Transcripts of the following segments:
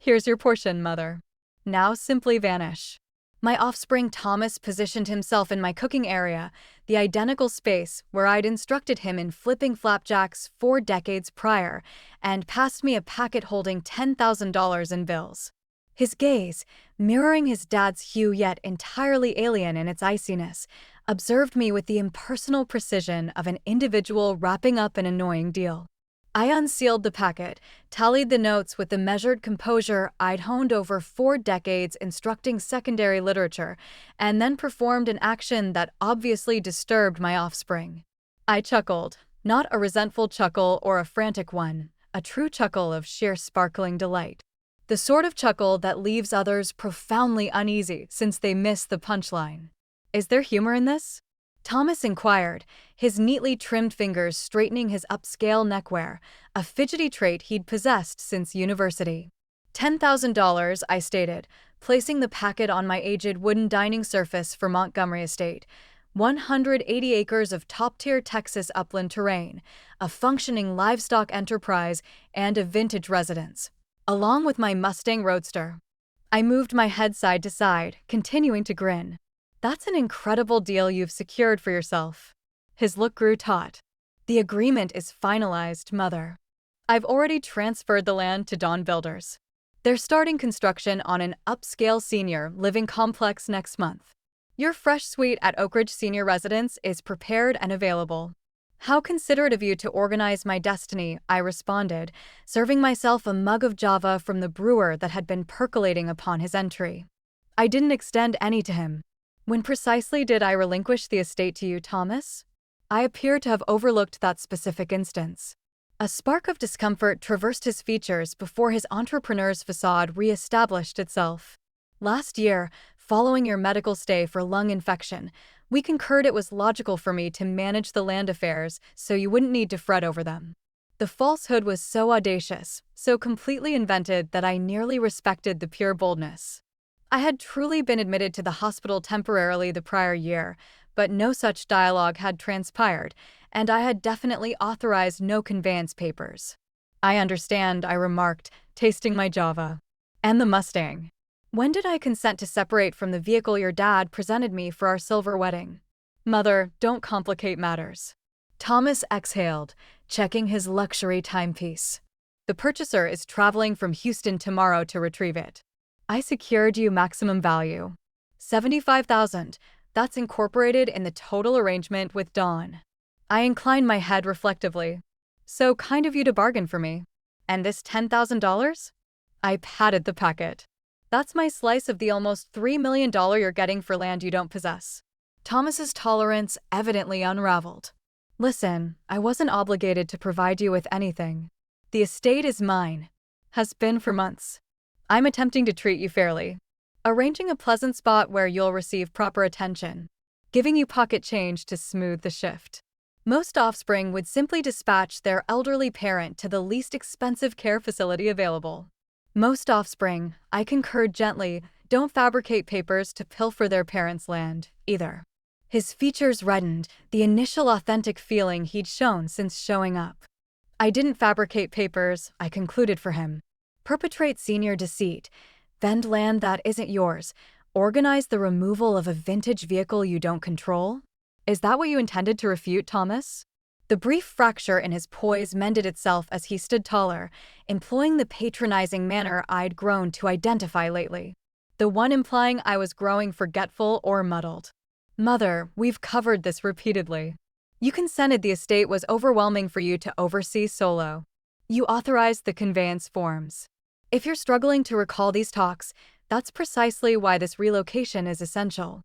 Here's your portion, mother. Now simply vanish. My offspring Thomas positioned himself in my cooking area, the identical space where I'd instructed him in flipping flapjacks 4 decades prior, and passed me a packet holding $10,000 in bills. His gaze, mirroring his dad's hue yet entirely alien in its iciness, observed me with the impersonal precision of an individual wrapping up an annoying deal. I unsealed the packet, tallied the notes with the measured composure I'd honed over 4 decades instructing secondary literature, and then performed an action that obviously disturbed my offspring. I chuckled, not a resentful chuckle or a frantic one, a true chuckle of sheer sparkling delight. The sort of chuckle that leaves others profoundly uneasy since they miss the punchline. Is there humor in this? Thomas inquired, his neatly trimmed fingers straightening his upscale neckwear, a fidgety trait he'd possessed since university. $10,000, I stated, placing the packet on my aged wooden dining surface for Montgomery Estate. 180 acres of top-tier Texas upland terrain, a functioning livestock enterprise, and a vintage residence, along with my Mustang Roadster. I moved my head side to side, continuing to grin. That's an incredible deal you've secured for yourself. His look grew taut. The agreement is finalized, mother. I've already transferred the land to Dawn Builders. They're starting construction on an upscale senior living complex next month. Your fresh suite at Oak Ridge Senior Residence is prepared and available. How considerate of you to organize my destiny, I responded, serving myself a mug of Java from the brewer that had been percolating upon his entry. I didn't extend any to him. When precisely did I relinquish the estate to you, Thomas? I appear to have overlooked that specific instance. A spark of discomfort traversed his features before his entrepreneur's facade re-established itself. Last year, following your medical stay for lung infection, we concurred it was logical for me to manage the land affairs so you wouldn't need to fret over them. The falsehood was so audacious, so completely invented that I nearly respected the pure boldness. I had truly been admitted to the hospital temporarily the prior year, but no such dialogue had transpired, and I had definitely authorized no conveyance papers. I understand, I remarked, tasting my Java. And the Mustang. When did I consent to separate from the vehicle your dad presented me for our silver wedding? Mother, don't complicate matters. Thomas exhaled, checking his luxury timepiece. The purchaser is traveling from Houston tomorrow to retrieve it. I secured you maximum value. $75,000. That's incorporated in the total arrangement with Dawn. I inclined my head reflectively. So kind of you to bargain for me. And this $10,000? I patted the packet. That's my slice of the almost $3 million you're getting for land you don't possess. Thomas's tolerance evidently unraveled. Listen, I wasn't obligated to provide you with anything. The estate is mine. Has been for months. I'm attempting to treat you fairly, arranging a pleasant spot where you'll receive proper attention, giving you pocket change to smooth the shift. Most offspring would simply dispatch their elderly parent to the least expensive care facility available. Most offspring, I concurred gently, don't fabricate papers to pilfer their parents' land, either. His features reddened, the initial authentic feeling he'd shown since showing up. I didn't fabricate papers, I concluded for him. Perpetrate senior deceit, vend land that isn't yours, organize the removal of a vintage vehicle you don't control? Is that what you intended to refute, Thomas? The brief fracture in his poise mended itself as he stood taller, employing the patronizing manner I'd grown to identify lately, the one implying I was growing forgetful or muddled. Mother, we've covered this repeatedly. You consented the estate was overwhelming for you to oversee solo. You authorized the conveyance forms. If you're struggling to recall these talks, that's precisely why this relocation is essential.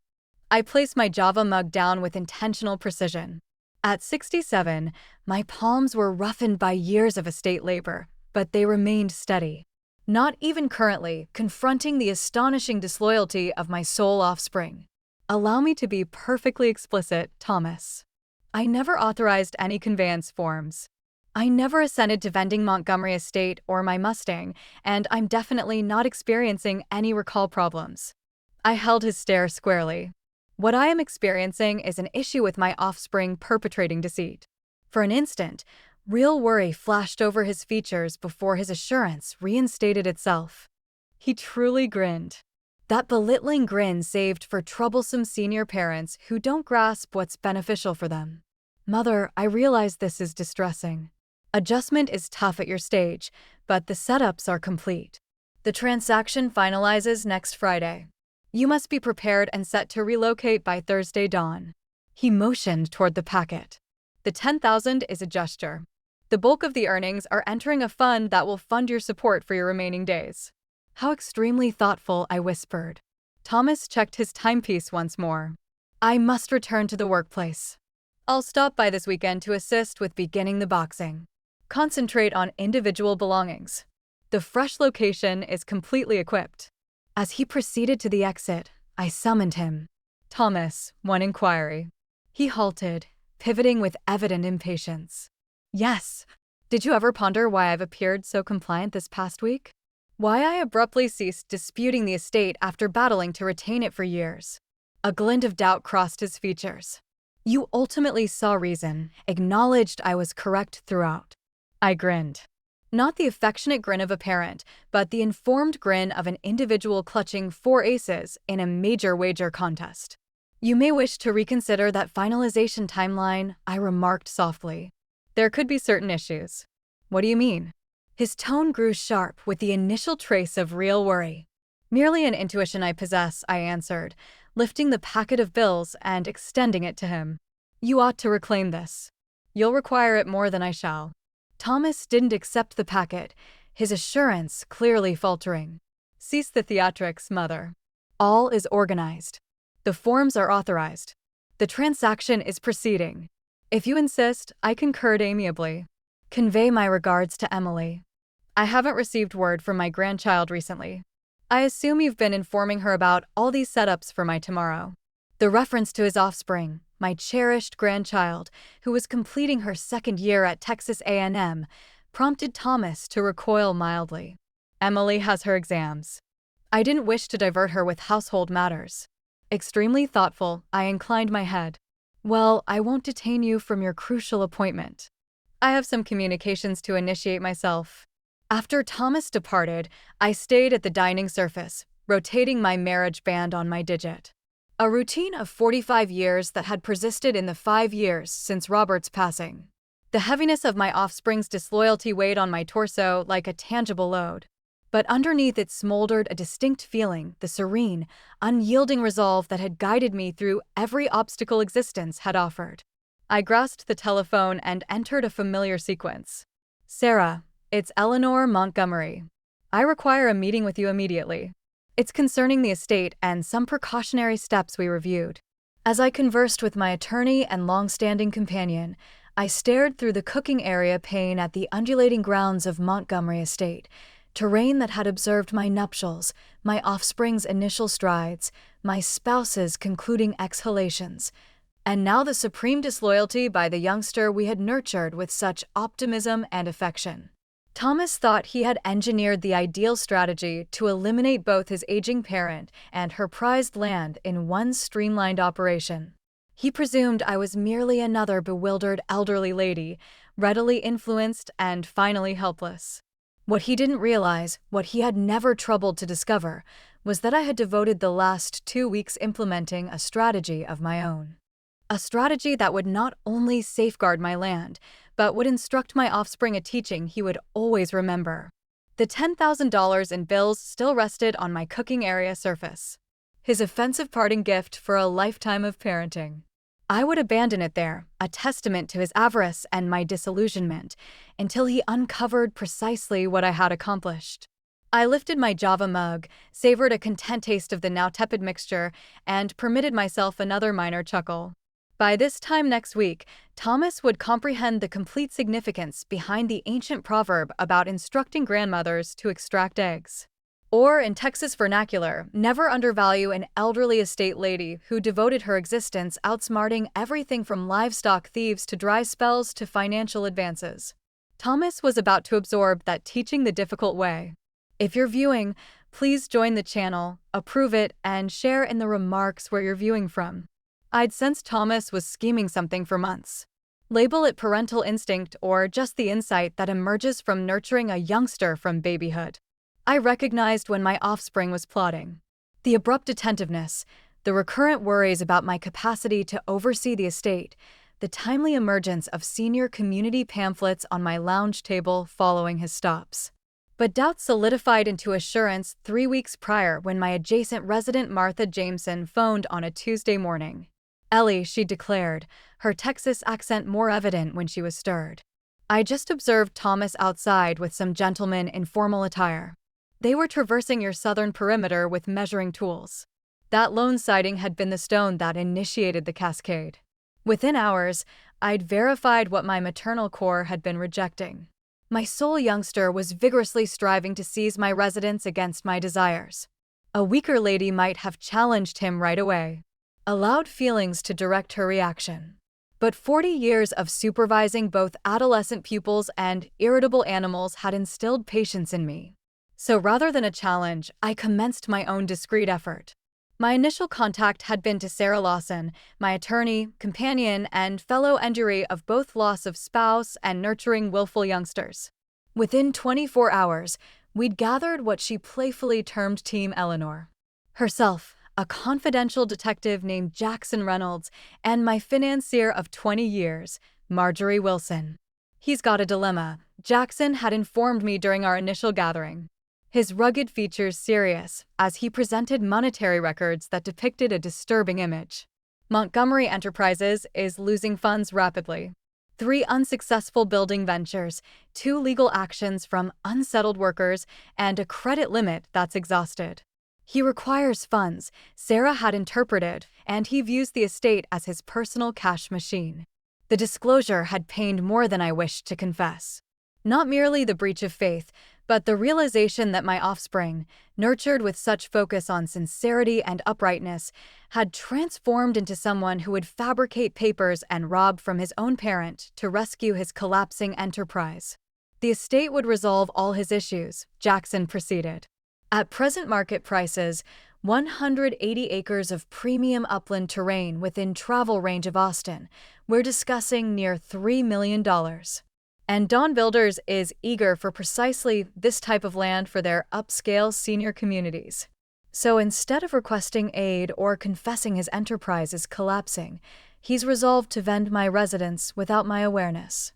I placed my Java mug down with intentional precision. At 67, my palms were roughened by years of estate labor, but they remained steady. Not even currently, confronting the astonishing disloyalty of my sole offspring. Allow me to be perfectly explicit, Thomas. I never authorized any conveyance forms. I never assented to vending Montgomery Estate or my Mustang, and I'm definitely not experiencing any recall problems. I held his stare squarely. What I am experiencing is an issue with my offspring perpetrating deceit. For an instant, real worry flashed over his features before his assurance reinstated itself. He truly grinned. That belittling grin saved for troublesome senior parents who don't grasp what's beneficial for them. Mother, I realize this is distressing. Adjustment is tough at your stage, but the setups are complete. The transaction finalizes next Friday. You must be prepared and set to relocate by Thursday dawn. He motioned toward the packet. The $10,000 is a gesture. The bulk of the earnings are entering a fund that will fund your support for your remaining days. How extremely thoughtful, I whispered. Thomas checked his timepiece once more. I must return to the workplace. I'll stop by this weekend to assist with beginning the boxing. Concentrate on individual belongings. The fresh location is completely equipped. As he proceeded to the exit, I summoned him. Thomas, one inquiry. He halted, pivoting with evident impatience. Yes. Did you ever ponder why I've appeared so compliant this past week? Why I abruptly ceased disputing the estate after battling to retain it for years? A glint of doubt crossed his features. You ultimately saw reason, acknowledged I was correct throughout. I grinned. Not the affectionate grin of a parent, but the informed grin of an individual clutching 4 aces in a major wager contest. You may wish to reconsider that finalization timeline, I remarked softly. There could be certain issues. What do you mean? His tone grew sharp with the initial trace of real worry. Merely an intuition I possess, I answered, lifting the packet of bills and extending it to him. You ought to reclaim this. You'll require it more than I shall. Thomas didn't accept the packet, his assurance clearly faltering. Cease the theatrics, Mother. All is organized. The forms are authorized. The transaction is proceeding. If you insist, I concurred amiably. Convey my regards to Emily. I haven't received word from my grandchild recently. I assume you've been informing her about all these setups for my tomorrow. The reference to his offspring, my cherished grandchild, who was completing her 2nd year at Texas A&M, prompted Thomas to recoil mildly. Emily has her exams. I didn't wish to divert her with household matters. Extremely thoughtful, I inclined my head. Well, I won't detain you from your crucial appointment. I have some communications to initiate myself. After Thomas departed, I stayed at the dining surface, rotating my marriage band on my digit. A routine of 45 years that had persisted in the 5 years since Robert's passing. The heaviness of my offspring's disloyalty weighed on my torso like a tangible load. But underneath it smoldered a distinct feeling, the serene, unyielding resolve that had guided me through every obstacle existence had offered. I grasped the telephone and entered a familiar sequence. Sarah, it's Eleanor Montgomery. I require a meeting with you immediately. It's concerning the estate and some precautionary steps we reviewed. As I conversed with my attorney and long-standing companion, I stared through the cooking area pane at the undulating grounds of Montgomery Estate, terrain that had observed my nuptials, my offspring's initial strides, my spouse's concluding exhalations, and now the supreme disloyalty by the youngster we had nurtured with such optimism and affection. Thomas thought he had engineered the ideal strategy to eliminate both his aging parent and her prized land in one streamlined operation. He presumed I was merely another bewildered elderly lady, readily influenced and finally helpless. What he didn't realize, what he had never troubled to discover, was that I had devoted the last 2 weeks implementing a strategy of my own. A strategy that would not only safeguard my land, but would instruct my offspring a teaching he would always remember. The $10,000 in bills still rested on my cooking area surface. His offensive parting gift for a lifetime of parenting. I would abandon it there, a testament to his avarice and my disillusionment, until he uncovered precisely what I had accomplished. I lifted my Java mug, savored a content taste of the now tepid mixture, and permitted myself another minor chuckle. By this time next week, Thomas would comprehend the complete significance behind the ancient proverb about instructing grandmothers to extract eggs. Or, in Texas vernacular, never undervalue an elderly estate lady who devoted her existence outsmarting everything from livestock thieves to dry spells to financial advances. Thomas was about to absorb that teaching the difficult way. If you're viewing, please join the channel, approve it, and share in the remarks where you're viewing from. I'd sensed Thomas was scheming something for months. Label it parental instinct or just the insight that emerges from nurturing a youngster from babyhood. I recognized when my offspring was plotting. The abrupt attentiveness, the recurrent worries about my capacity to oversee the estate, the timely emergence of senior community pamphlets on my lounge table following his stops. But doubt solidified into assurance 3 weeks prior when my adjacent resident Martha Jameson phoned on a Tuesday morning. "Ellie," she declared, her Texas accent more evident when she was stirred. "I just observed Thomas outside with some gentlemen in formal attire. They were traversing your southern perimeter with measuring tools." That lone sighting had been the stone that initiated the cascade. Within hours, I'd verified what my maternal core had been rejecting. My soul youngster was vigorously striving to seize my residence against my desires. A weaker lady might have challenged him right away, allowed feelings to direct her reaction. But 40 years of supervising both adolescent pupils and irritable animals had instilled patience in me. So rather than a challenge, I commenced my own discreet effort. My initial contact had been to Sarah Lawson, my attorney, companion, and fellow enduree of both loss of spouse and nurturing willful youngsters. Within 24 hours, we'd gathered what she playfully termed Team Eleanor. Herself, a confidential detective named Jackson Reynolds, and my financier of 20 years, Marjorie Wilson. "He's got a dilemma," Jackson had informed me during our initial gathering. His rugged features serious, as he presented monetary records that depicted a disturbing image. Montgomery Enterprises is losing funds rapidly. 3 unsuccessful building ventures, 2 legal actions from unsettled workers, and a credit limit that's exhausted. He requires funds, Sarah had interpreted, and he views the estate as his personal cash machine. The disclosure had pained more than I wished to confess. Not merely the breach of faith, but the realization that my offspring, nurtured with such focus on sincerity and uprightness, had transformed into someone who would fabricate papers and rob from his own parent to rescue his collapsing enterprise. The estate would resolve all his issues, Jackson proceeded. At present market prices, 180 acres of premium upland terrain within travel range of Austin, we're discussing near $3 million. And Dawn Builders is eager for precisely this type of land for their upscale senior communities. So instead of requesting aid or confessing his enterprise is collapsing, he's resolved to vend my residence without my awareness.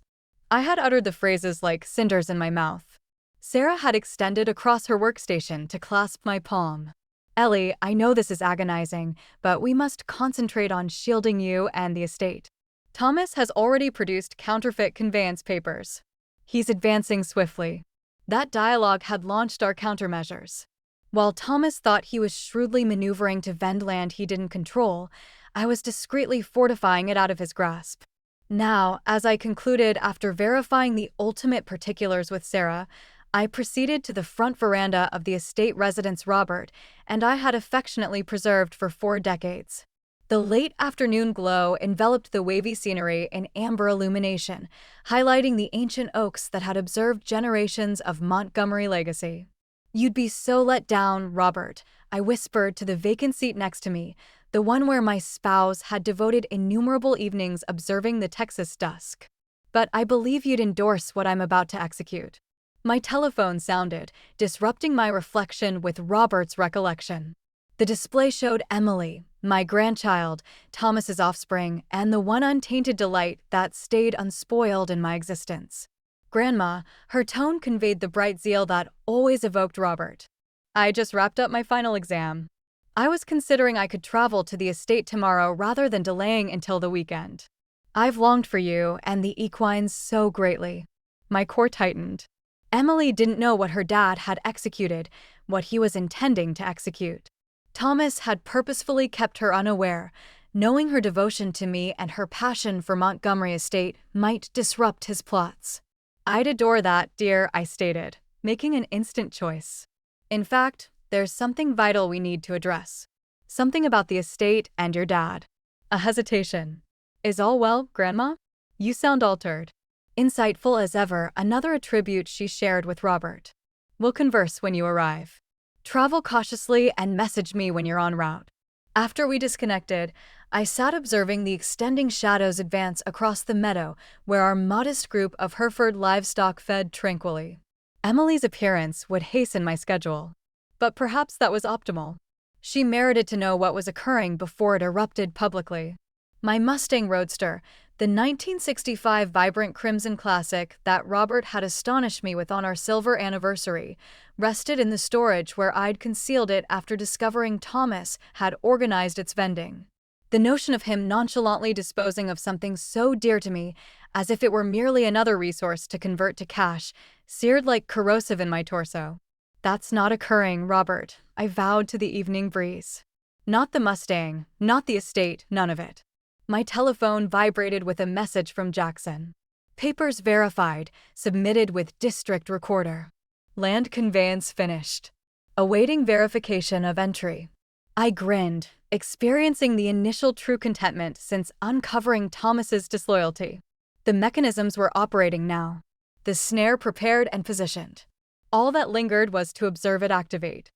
I had uttered the phrases like cinders in my mouth. Sarah had extended across her workstation to clasp my palm. "Ellie, I know this is agonizing, but we must concentrate on shielding you and the estate. Thomas has already produced counterfeit conveyance papers. He's advancing swiftly." That dialogue had launched our countermeasures. While Thomas thought he was shrewdly maneuvering to vend land he didn't control, I was discreetly fortifying it out of his grasp. Now, as I concluded after verifying the ultimate particulars with Sarah, I proceeded to the front veranda of the estate residence Robert and I had affectionately preserved for 4 decades. The late afternoon glow enveloped the wavy scenery in amber illumination, highlighting the ancient oaks that had observed generations of Montgomery legacy. "You'd be so let down, Robert," I whispered to the vacant seat next to me, the one where my spouse had devoted innumerable evenings observing the Texas dusk. "But I believe you'd endorse what I'm about to execute." My telephone sounded, disrupting my reflection with Robert's recollection. The display showed Emily, my grandchild, Thomas's offspring, and the one untainted delight that stayed unspoiled in my existence. "Grandma," her tone conveyed the bright zeal that always evoked Robert. "I just wrapped up my final exam. I was considering I could travel to the estate tomorrow rather than delaying until the weekend. I've longed for you and the equines so greatly." My core tightened. Emily didn't know what her dad had executed, what he was intending to execute. Thomas had purposefully kept her unaware, knowing her devotion to me and her passion for Montgomery Estate might disrupt his plots. "I'd adore that, dear," I stated, making an instant choice. "In fact, there's something vital we need to address. Something about the estate and your dad." A hesitation. "Is all well, Grandma? You sound altered." Insightful as ever, another attribute she shared with Robert. "We'll converse when you arrive. Travel cautiously and message me when you're en route." After we disconnected, I sat observing the extending shadows advance across the meadow where our modest group of Hereford livestock fed tranquilly. Emily's appearance would hasten my schedule. But perhaps that was optimal. She merited to know what was occurring before it erupted publicly. My Mustang Roadster, the 1965 vibrant crimson classic that Robert had astonished me with on our silver anniversary, rested in the storage where I'd concealed it after discovering Thomas had organized its vending. The notion of him nonchalantly disposing of something so dear to me, as if it were merely another resource to convert to cash, seared like corrosive in my torso. "That's not occurring, Robert," I vowed to the evening breeze. Not the Mustang, not the estate, none of it. My telephone vibrated with a message from Jackson. "Papers verified, submitted with district recorder. Land conveyance finished. Awaiting verification of entry." I grinned, experiencing the initial true contentment since uncovering Thomas's disloyalty. The mechanisms were operating now. The snare prepared and positioned. All that lingered was to observe it activate.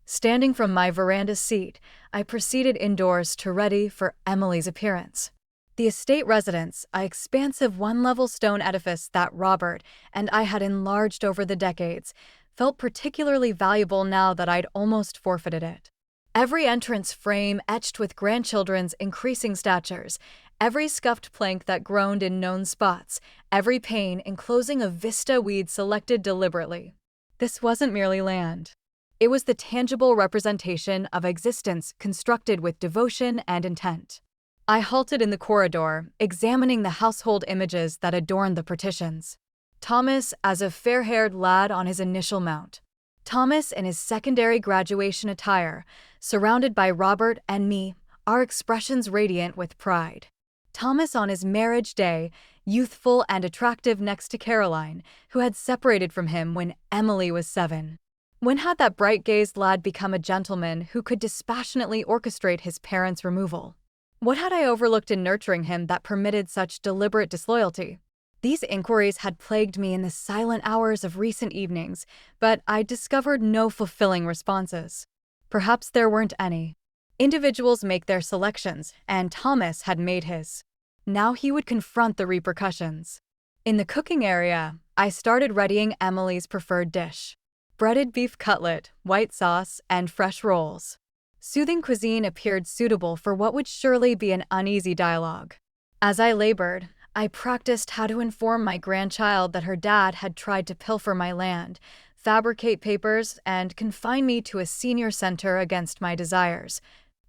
Standing from my veranda seat, I proceeded indoors to ready for Emily's appearance. The estate residence, an expansive one-level stone edifice that Robert and I had enlarged over the decades, felt particularly valuable now that I'd almost forfeited it. Every entrance frame etched with grandchildren's increasing statures, every scuffed plank that groaned in known spots, every pane enclosing a vista we'd selected deliberately. This wasn't merely land. It was the tangible representation of existence constructed with devotion and intent. I halted in the corridor, examining the household images that adorned the partitions. Thomas as a fair-haired lad on his initial mount. Thomas in his secondary graduation attire, surrounded by Robert and me, our expressions radiant with pride. Thomas on his marriage day, youthful and attractive next to Caroline, who had separated from him when Emily was 7. When had that bright-gazed lad become a gentleman who could dispassionately orchestrate his parents' removal? What had I overlooked in nurturing him that permitted such deliberate disloyalty? These inquiries had plagued me in the silent hours of recent evenings, but I discovered no fulfilling responses. Perhaps there weren't any. Individuals make their selections, and Thomas had made his. Now he would confront the repercussions. In the cooking area, I started readying Emily's preferred dish. Breaded beef cutlet, white sauce, and fresh rolls. Soothing cuisine appeared suitable for what would surely be an uneasy dialogue. As I labored, I practiced how to inform my grandchild that her dad had tried to pilfer my land, fabricate papers, and confine me to a senior center against my desires,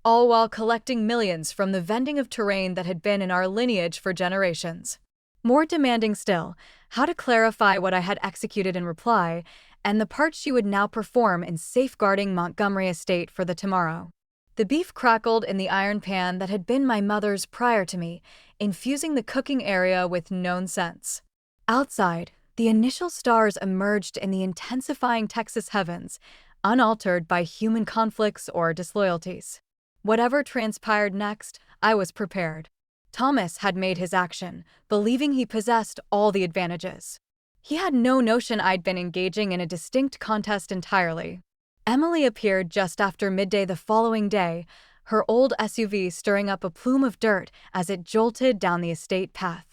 all while collecting millions from the vending of terrain that had been in our lineage for generations. More demanding still, how to clarify what I had executed in reply, and the part she would now perform in safeguarding Montgomery Estate for the tomorrow. The beef crackled in the iron pan that had been my mother's prior to me, infusing the cooking area with known scents. Outside, the initial stars emerged in the intensifying Texas heavens, unaltered by human conflicts or disloyalties. Whatever transpired next, I was prepared. Thomas had made his action, believing he possessed all the advantages. He had no notion I'd been engaging in a distinct contest entirely. Emily appeared just after midday the following day, her old SUV stirring up a plume of dirt as it jolted down the estate path.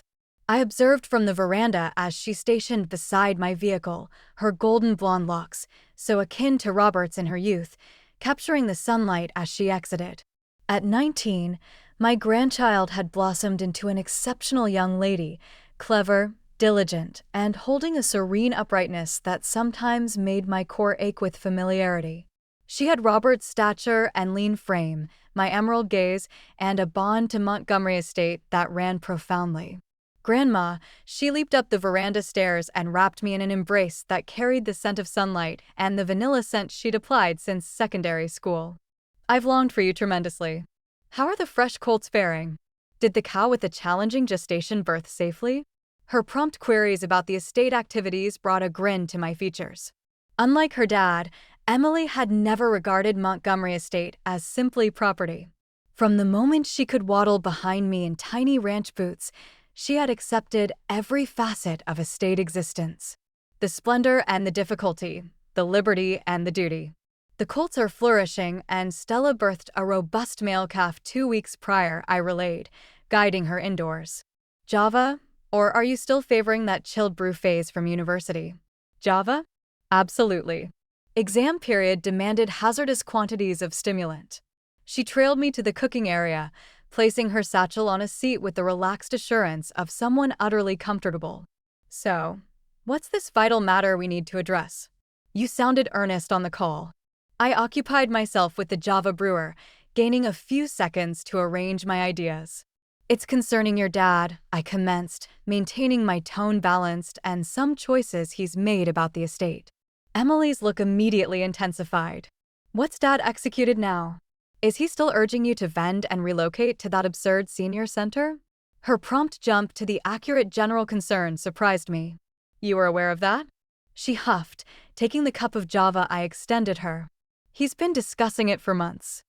I observed from the veranda as she stationed beside my vehicle, her golden blonde locks, so akin to Robert's in her youth, capturing the sunlight as she exited. At 19, my grandchild had blossomed into an exceptional young lady, clever, diligent, and holding a serene uprightness that sometimes made my core ache with familiarity. She had Robert's stature and lean frame, my emerald gaze, and a bond to Montgomery Estate that ran profoundly. "Grandma," she leaped up the veranda stairs and wrapped me in an embrace that carried the scent of sunlight and the vanilla scent she'd applied since secondary school. "I've longed for you tremendously. How are the fresh colts faring? Did the cow with the challenging gestation birth safely?" Her prompt queries about the estate activities brought a grin to my features. Unlike her dad, Emily had never regarded Montgomery Estate as simply property. From the moment she could waddle behind me in tiny ranch boots, she had accepted every facet of estate existence. The splendor and the difficulty, the liberty and the duty. "The colts are flourishing, and Stella birthed a robust male calf 2 weeks prior," I relayed, guiding her indoors. "Java? Or are you still favoring that chilled brew phase from university?" "Java?" Absolutely. Exam period demanded hazardous quantities of stimulant. She trailed me to the cooking area, placing her satchel on a seat with the relaxed assurance of someone utterly comfortable. So, what's this vital matter we need to address? You sounded earnest on the call. I occupied myself with the Java brewer, gaining a few seconds to arrange my ideas. It's concerning your dad, I commenced, maintaining my tone balanced and some choices he's made about the estate. Emily's look immediately intensified. What's Dad executed now? Is he still urging you to vend and relocate to that absurd senior center? Her prompt jump to the accurate general concern surprised me. You were aware of that? She huffed, taking the cup of Java I extended her. He's been discussing it for months.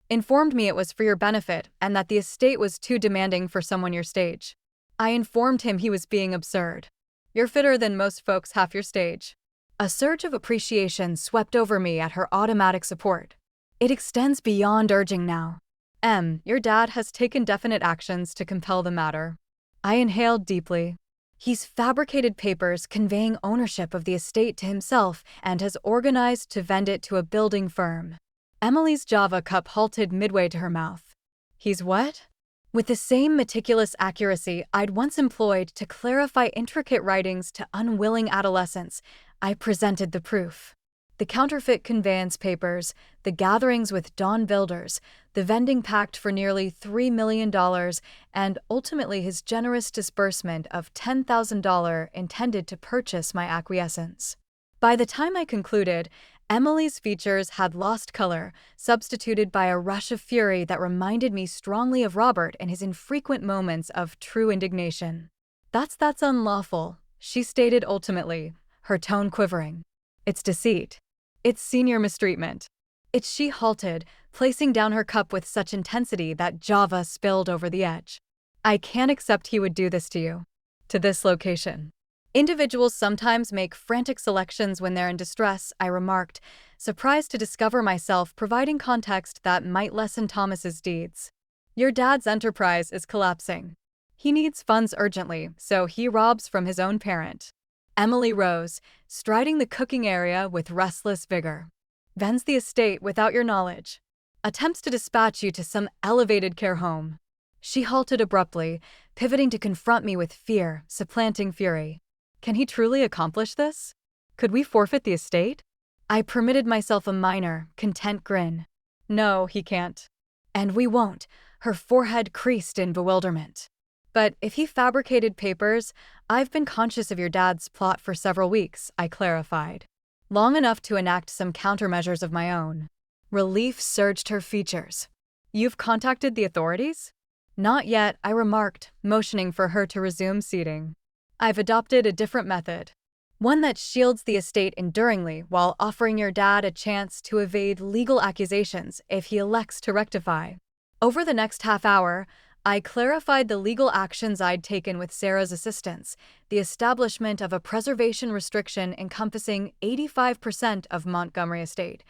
Informed me it was for your benefit and that the estate was too demanding for someone your stage. I informed him he was being absurd. You're fitter than most folks half your stage. A surge of appreciation swept over me at her automatic support. It extends beyond urging now. Your dad has taken definite actions to compel the matter. I inhaled deeply. He's fabricated papers conveying ownership of the estate to himself and has organized to vend it to a building firm. Emily's Java cup halted midway to her mouth. He's what? With the same meticulous accuracy I'd once employed to clarify intricate writings to unwilling adolescents, I presented the proof. The counterfeit conveyance papers, the gatherings with Don Builders, the vending pact for nearly $3 million, and ultimately his generous disbursement of $10,000 intended to purchase my acquiescence. By the time I concluded, Emily's features had lost color, substituted by a rush of fury that reminded me strongly of Robert in his infrequent moments of true indignation. That's unlawful, she stated ultimately, her tone quivering. It's deceit. It's senior mistreatment. She halted, placing down her cup with such intensity that Java spilled over the edge. I can't accept he would do this to you. To this location. Individuals sometimes make frantic selections when they're in distress, I remarked, surprised to discover myself providing context that might lessen Thomas's deeds. Your dad's enterprise is collapsing. He needs funds urgently, so he robs from his own parent. Emily rose, striding the cooking area with restless vigor. Vends the estate without your knowledge. Attempts to dispatch you to some elevated care home. She halted abruptly, pivoting to confront me with fear, supplanting fury. Can he truly accomplish this? Could we forfeit the estate? I permitted myself a minor, content grin. No, he can't. And we won't, her forehead creased in bewilderment. But if he fabricated papers, I've been conscious of your dad's plot for several weeks, I clarified. Long enough to enact some countermeasures of my own. Relief surged her features. You've contacted the authorities? Not yet, I remarked, motioning for her to resume seating. I've adopted a different method. One that shields the estate enduringly while offering your dad a chance to evade legal accusations if he elects to rectify. Over the next half hour, I clarified the legal actions I'd taken with Sarah's assistance, the establishment of a preservation restriction encompassing 85% of Montgomery Estate,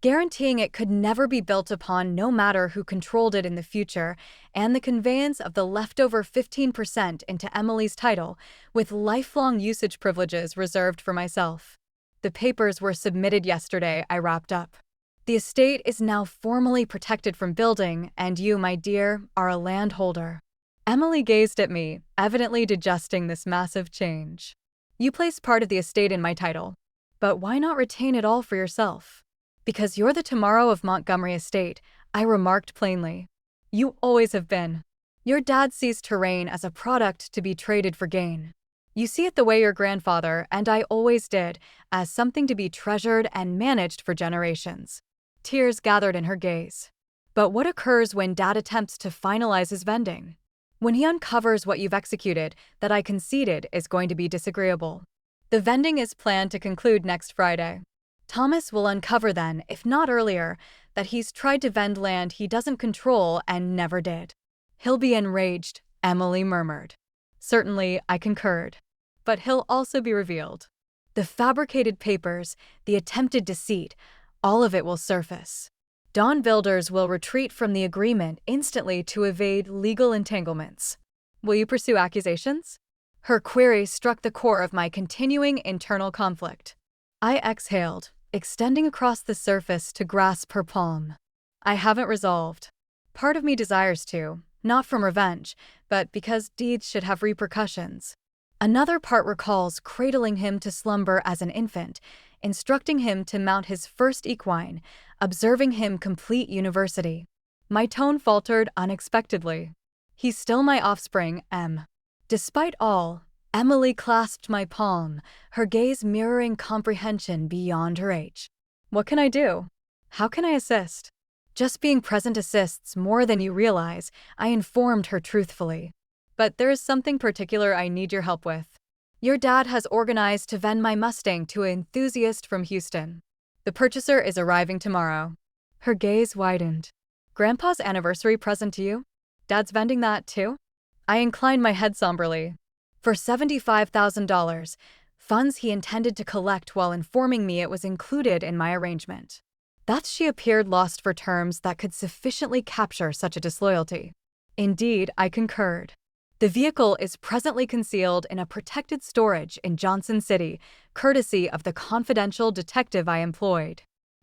guaranteeing it could never be built upon no matter who controlled it in the future, and the conveyance of the leftover 15% into Emily's title, with lifelong usage privileges reserved for myself. The papers were submitted yesterday, I wrapped up. The estate is now formally protected from building, and you, my dear, are a landholder. Emily gazed at me, evidently digesting this massive change. You place part of the estate in my title, but why not retain it all for yourself? Because you're the tomorrow of Montgomery Estate, I remarked plainly. You always have been. Your dad sees terrain as a product to be traded for gain. You see it the way your grandfather, and I always did, as something to be treasured and managed for generations. Tears gathered in her gaze. But what occurs when Dad attempts to finalize his vending? When he uncovers what you've executed, that I conceded is going to be disagreeable. The vending is planned to conclude next Friday. Thomas will uncover then, if not earlier, that he's tried to vend land he doesn't control and never did. He'll be enraged, Emily murmured. Certainly, I concurred. But he'll also be revealed. The fabricated papers, the attempted deceit, all of it will surface. Don Builders will retreat from the agreement instantly to evade legal entanglements. Will you pursue accusations? Her query struck the core of my continuing internal conflict. I exhaled, extending across the surface to grasp her palm. I haven't resolved. Part of me desires to, not from revenge, but because deeds should have repercussions. Another part recalls cradling him to slumber as an infant, instructing him to mount his first equine, observing him complete university. My tone faltered unexpectedly. He's still my offspring, Em. Despite all, Emily clasped my palm, her gaze mirroring comprehension beyond her age. What can I do? How can I assist? Just being present assists more than you realize, I informed her truthfully. But there is something particular I need your help with. Your dad has organized to vend my Mustang to an enthusiast from Houston. The purchaser is arriving tomorrow. Her gaze widened. Grandpa's anniversary present to you? Dad's vending that too? I inclined my head somberly. For $75,000, funds he intended to collect while informing me it was included in my arrangement. Thus she appeared lost for terms that could sufficiently capture such a disloyalty. Indeed, I concurred. The vehicle is presently concealed in a protected storage in Johnson City, courtesy of the confidential detective I employed.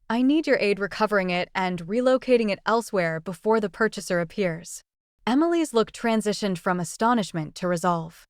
I need your aid recovering it and relocating it elsewhere before the purchaser appears. Emily's look transitioned from astonishment to resolve.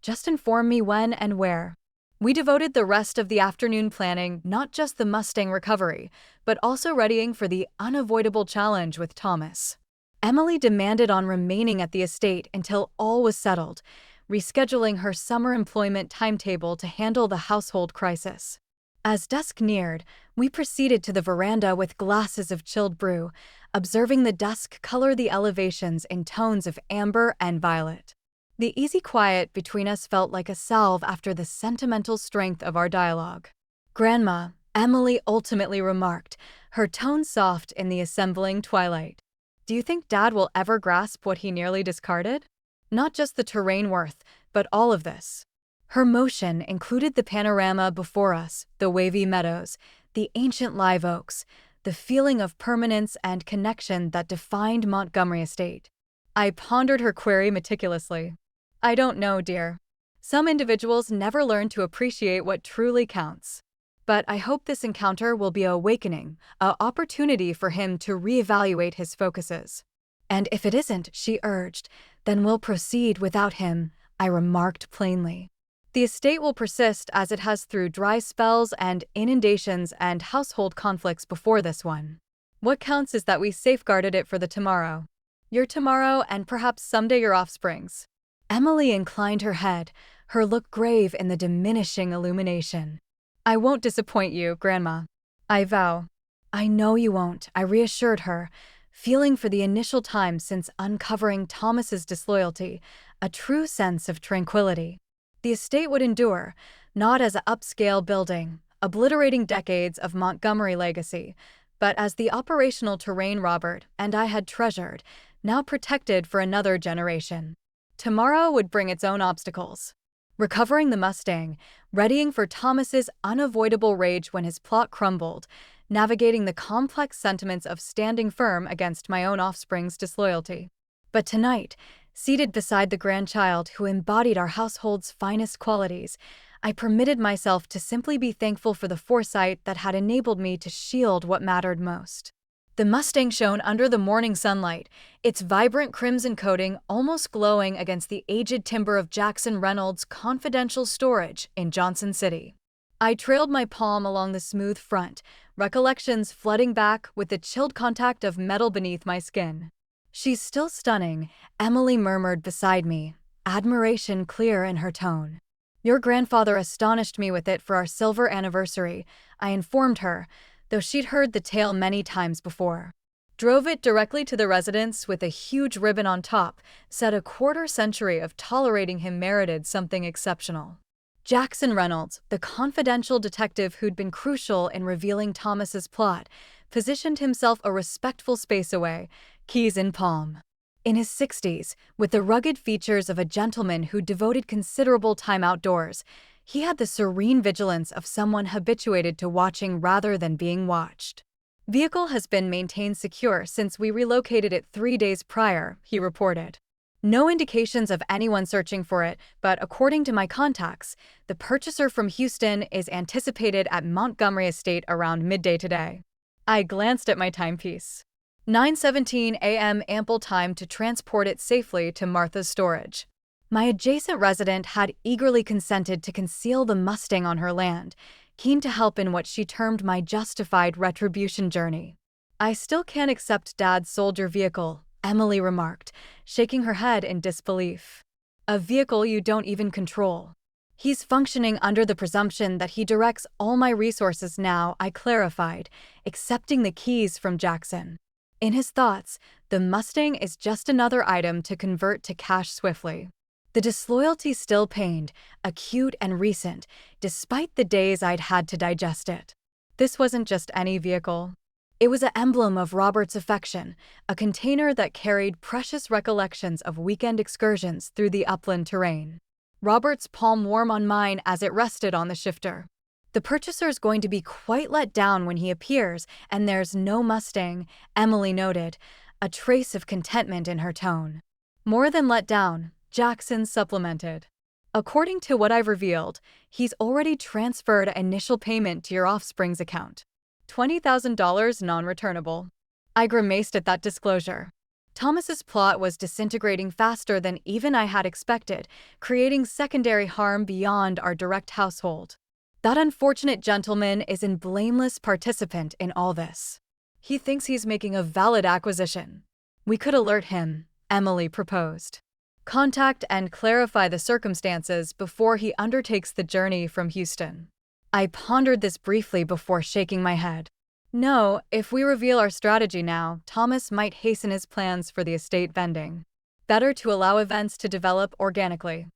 Just inform me when and where. We devoted the rest of the afternoon planning not just the Mustang recovery, but also readying for the unavoidable challenge with Thomas. Emily demanded on remaining at the estate until all was settled, rescheduling her summer employment timetable to handle the household crisis. As dusk neared, we proceeded to the veranda with glasses of chilled brew, observing the dusk color the elevations in tones of amber and violet. The easy quiet between us felt like a salve after the sentimental strength of our dialogue. "Grandma," Emily ultimately remarked, her tone soft in the assembling twilight. "Do you think Dad will ever grasp what he nearly discarded? Not just the terrain worth, but all of this." Her motion included the panorama before us, the wavy meadows, the ancient live oaks, the feeling of permanence and connection that defined Montgomery Estate. I pondered her query meticulously. "I don't know, dear. Some individuals never learn to appreciate what truly counts. But I hope this encounter will be an awakening, an opportunity for him to reevaluate his focuses." "And if it isn't," she urged, "then we'll proceed without him," I remarked plainly. "The estate will persist as it has through dry spells and inundations and household conflicts before this one. What counts is that we safeguarded it for the tomorrow. Your tomorrow and perhaps someday your offspring's." Emily inclined her head, her look grave in the diminishing illumination. "I won't disappoint you, Grandma. I vow." "I know you won't," I reassured her, feeling for the initial time since uncovering Thomas's disloyalty, a true sense of tranquility. The estate would endure, not as an upscale building, obliterating decades of Montgomery legacy, but as the operational terrain Robert and I had treasured, now protected for another generation. Tomorrow would bring its own obstacles. Recovering the Mustang, readying for Thomas's unavoidable rage when his plot crumbled, navigating the complex sentiments of standing firm against my own offspring's disloyalty. But tonight, seated beside the grandchild who embodied our household's finest qualities, I permitted myself to simply be thankful for the foresight that had enabled me to shield what mattered most. The Mustang shone under the morning sunlight, its vibrant crimson coating almost glowing against the aged timber of Jackson Reynolds' confidential storage in Johnson City. I trailed my palm along the smooth front, recollections flooding back with the chilled contact of metal beneath my skin. "She's still stunning," Emily murmured beside me, admiration clear in her tone. "Your grandfather astonished me with it for our silver anniversary," I informed her, though she'd heard the tale many times before. "Drove it directly to the residence with a huge ribbon on top, said a quarter-century of tolerating him merited something exceptional." Jackson Reynolds, the confidential detective who'd been crucial in revealing Thomas's plot, positioned himself a respectful space away, keys in palm. In his 60s, with the rugged features of a gentleman who devoted considerable time outdoors, he had the serene vigilance of someone habituated to watching rather than being watched. "Vehicle has been maintained secure since we relocated it 3 days prior," he reported. No indications of anyone searching for it, but according to my contacts, the purchaser from Houston is anticipated at Montgomery Estate around midday today. I glanced at my timepiece. 9:17 a.m. ample time to transport it safely to Martha's storage. My adjacent resident had eagerly consented to conceal the Mustang on her land, keen to help in what she termed my justified retribution journey. I still can't accept Dad's soldier vehicle, Emily remarked, shaking her head in disbelief. A vehicle you don't even control. He's functioning under the presumption that he directs all my resources now, I clarified, accepting the keys from Jackson. In his thoughts, the Mustang is just another item to convert to cash swiftly. The disloyalty still pained, acute and recent, despite the days I'd had to digest it. This wasn't just any vehicle. It was an emblem of Robert's affection, a container that carried precious recollections of weekend excursions through the upland terrain. Robert's palm warm on mine as it rested on the shifter. The purchaser's going to be quite let down when he appears, and there's no Mustang, Emily noted, a trace of contentment in her tone. More than let down, Jackson supplemented. According to what I've revealed, he's already transferred initial payment to your offspring's account. $20,000 non-returnable. I grimaced at that disclosure. Thomas's plot was disintegrating faster than even I had expected, creating secondary harm beyond our direct household. That unfortunate gentleman is a blameless participant in all this. He thinks he's making a valid acquisition. We could alert him, Emily proposed. Contact and clarify the circumstances before he undertakes the journey from Houston. I pondered this briefly before shaking my head. No, if we reveal our strategy now, Thomas might hasten his plans for the estate vending. Better to allow events to develop organically.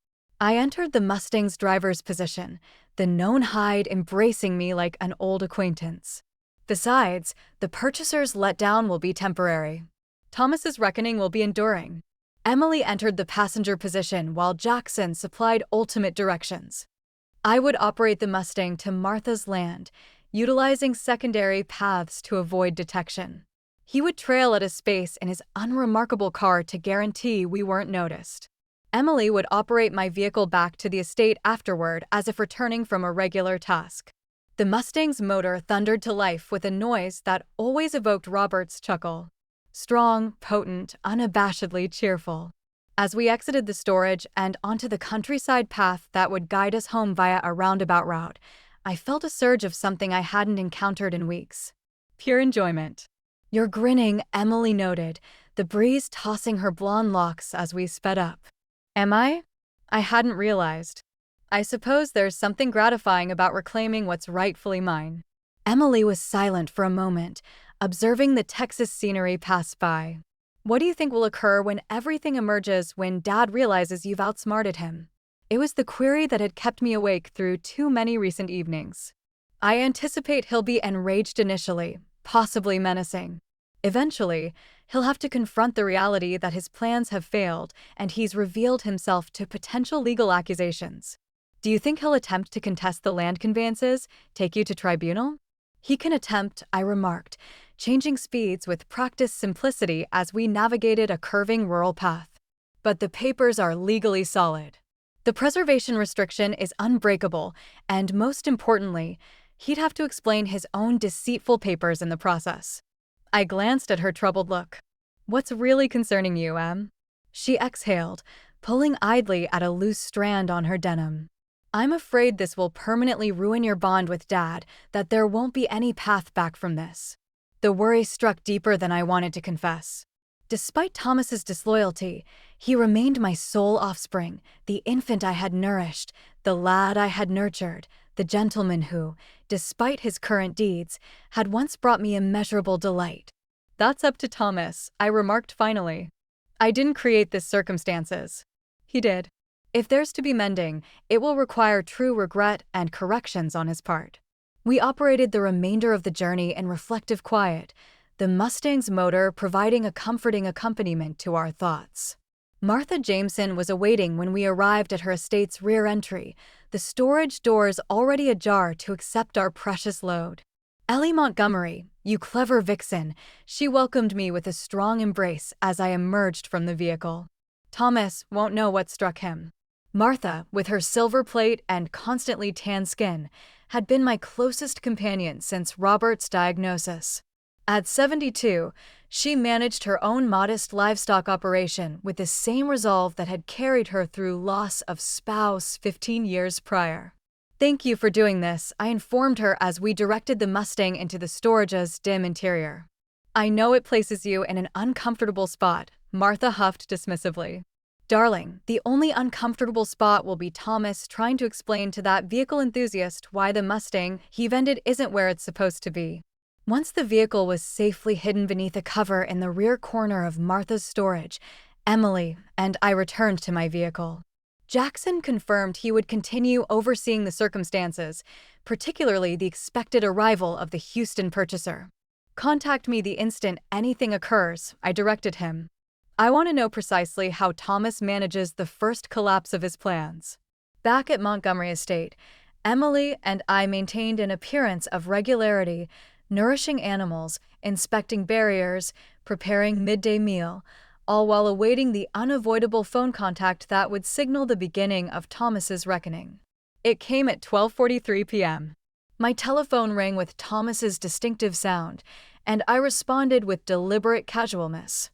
I entered the Mustang's driver's position, the known hide embracing me like an old acquaintance. Besides, the purchaser's letdown will be temporary. Thomas's reckoning will be enduring. Emily entered the passenger position while Jackson supplied ultimate directions. I would operate the Mustang to Martha's land, utilizing secondary paths to avoid detection. He would trail at a space in his unremarkable car to guarantee we weren't noticed. Emily would operate my vehicle back to the estate afterward as if returning from a regular task. The Mustang's motor thundered to life with a noise that always evoked Robert's chuckle. Strong, potent, unabashedly cheerful. As we exited the storage and onto the countryside path that would guide us home via a roundabout route, I felt a surge of something I hadn't encountered in weeks. Pure enjoyment. You're grinning, Emily noted, the breeze tossing her blonde locks as we sped up. Am I? I hadn't realized. I suppose there's something gratifying about reclaiming what's rightfully mine. Emily was silent for a moment, observing the Texas scenery pass by. What do you think will occur when everything emerges when Dad realizes you've outsmarted him? It was the query that had kept me awake through too many recent evenings. I anticipate he'll be enraged initially, possibly menacing. Eventually, he'll have to confront the reality that his plans have failed and he's revealed himself to potential legal accusations. Do you think he'll attempt to contest the land conveyances, take you to tribunal? He can attempt, I remarked, changing speeds with practiced simplicity as we navigated a curving rural path. But the papers are legally solid. The preservation restriction is unbreakable, and most importantly, he'd have to explain his own deceitful papers in the process. I glanced at her troubled look. What's really concerning you, Em? She exhaled, pulling idly at a loose strand on her denim. I'm afraid this will permanently ruin your bond with Dad, that there won't be any path back from this. The worry struck deeper than I wanted to confess. Despite Thomas's disloyalty, he remained my sole offspring, the infant I had nourished, the lad I had nurtured, the gentleman who, despite his current deeds, had once brought me immeasurable delight. That's up to Thomas, I remarked finally. I didn't create this circumstances. He did. If there's to be mending, it will require true regret and corrections on his part. We operated the remainder of the journey in reflective quiet, the Mustang's motor providing a comforting accompaniment to our thoughts. Martha Jameson was awaiting when we arrived at her estate's rear entry, the storage doors already ajar to accept our precious load. Ellie Montgomery, you clever vixen, she welcomed me with a strong embrace as I emerged from the vehicle. Thomas won't know what struck him. Martha, with her silver plate and constantly tan skin, had been my closest companion since Robert's diagnosis. At 72, she managed her own modest livestock operation with the same resolve that had carried her through loss of spouse 15 years prior. "Thank you for doing this," I informed her as we directed the Mustang into the storage's dim interior. "I know it places you in an uncomfortable spot," Martha huffed dismissively. "Darling, the only uncomfortable spot will be Thomas trying to explain to that vehicle enthusiast why the Mustang he vended isn't where it's supposed to be." Once the vehicle was safely hidden beneath a cover in the rear corner of Martha's storage, Emily and I returned to my vehicle. Jackson confirmed he would continue overseeing the circumstances, particularly the expected arrival of the Houston purchaser. "Contact me the instant anything occurs," I directed him. "I want to know precisely how Thomas manages the first collapse of his plans." Back at Montgomery Estate, Emily and I maintained an appearance of regularity, nourishing animals, inspecting barriers, preparing midday meal, all while awaiting the unavoidable phone contact that would signal the beginning of Thomas's reckoning. It came at 12:43 p.m. My telephone rang with Thomas's distinctive sound, and I responded with deliberate casualness.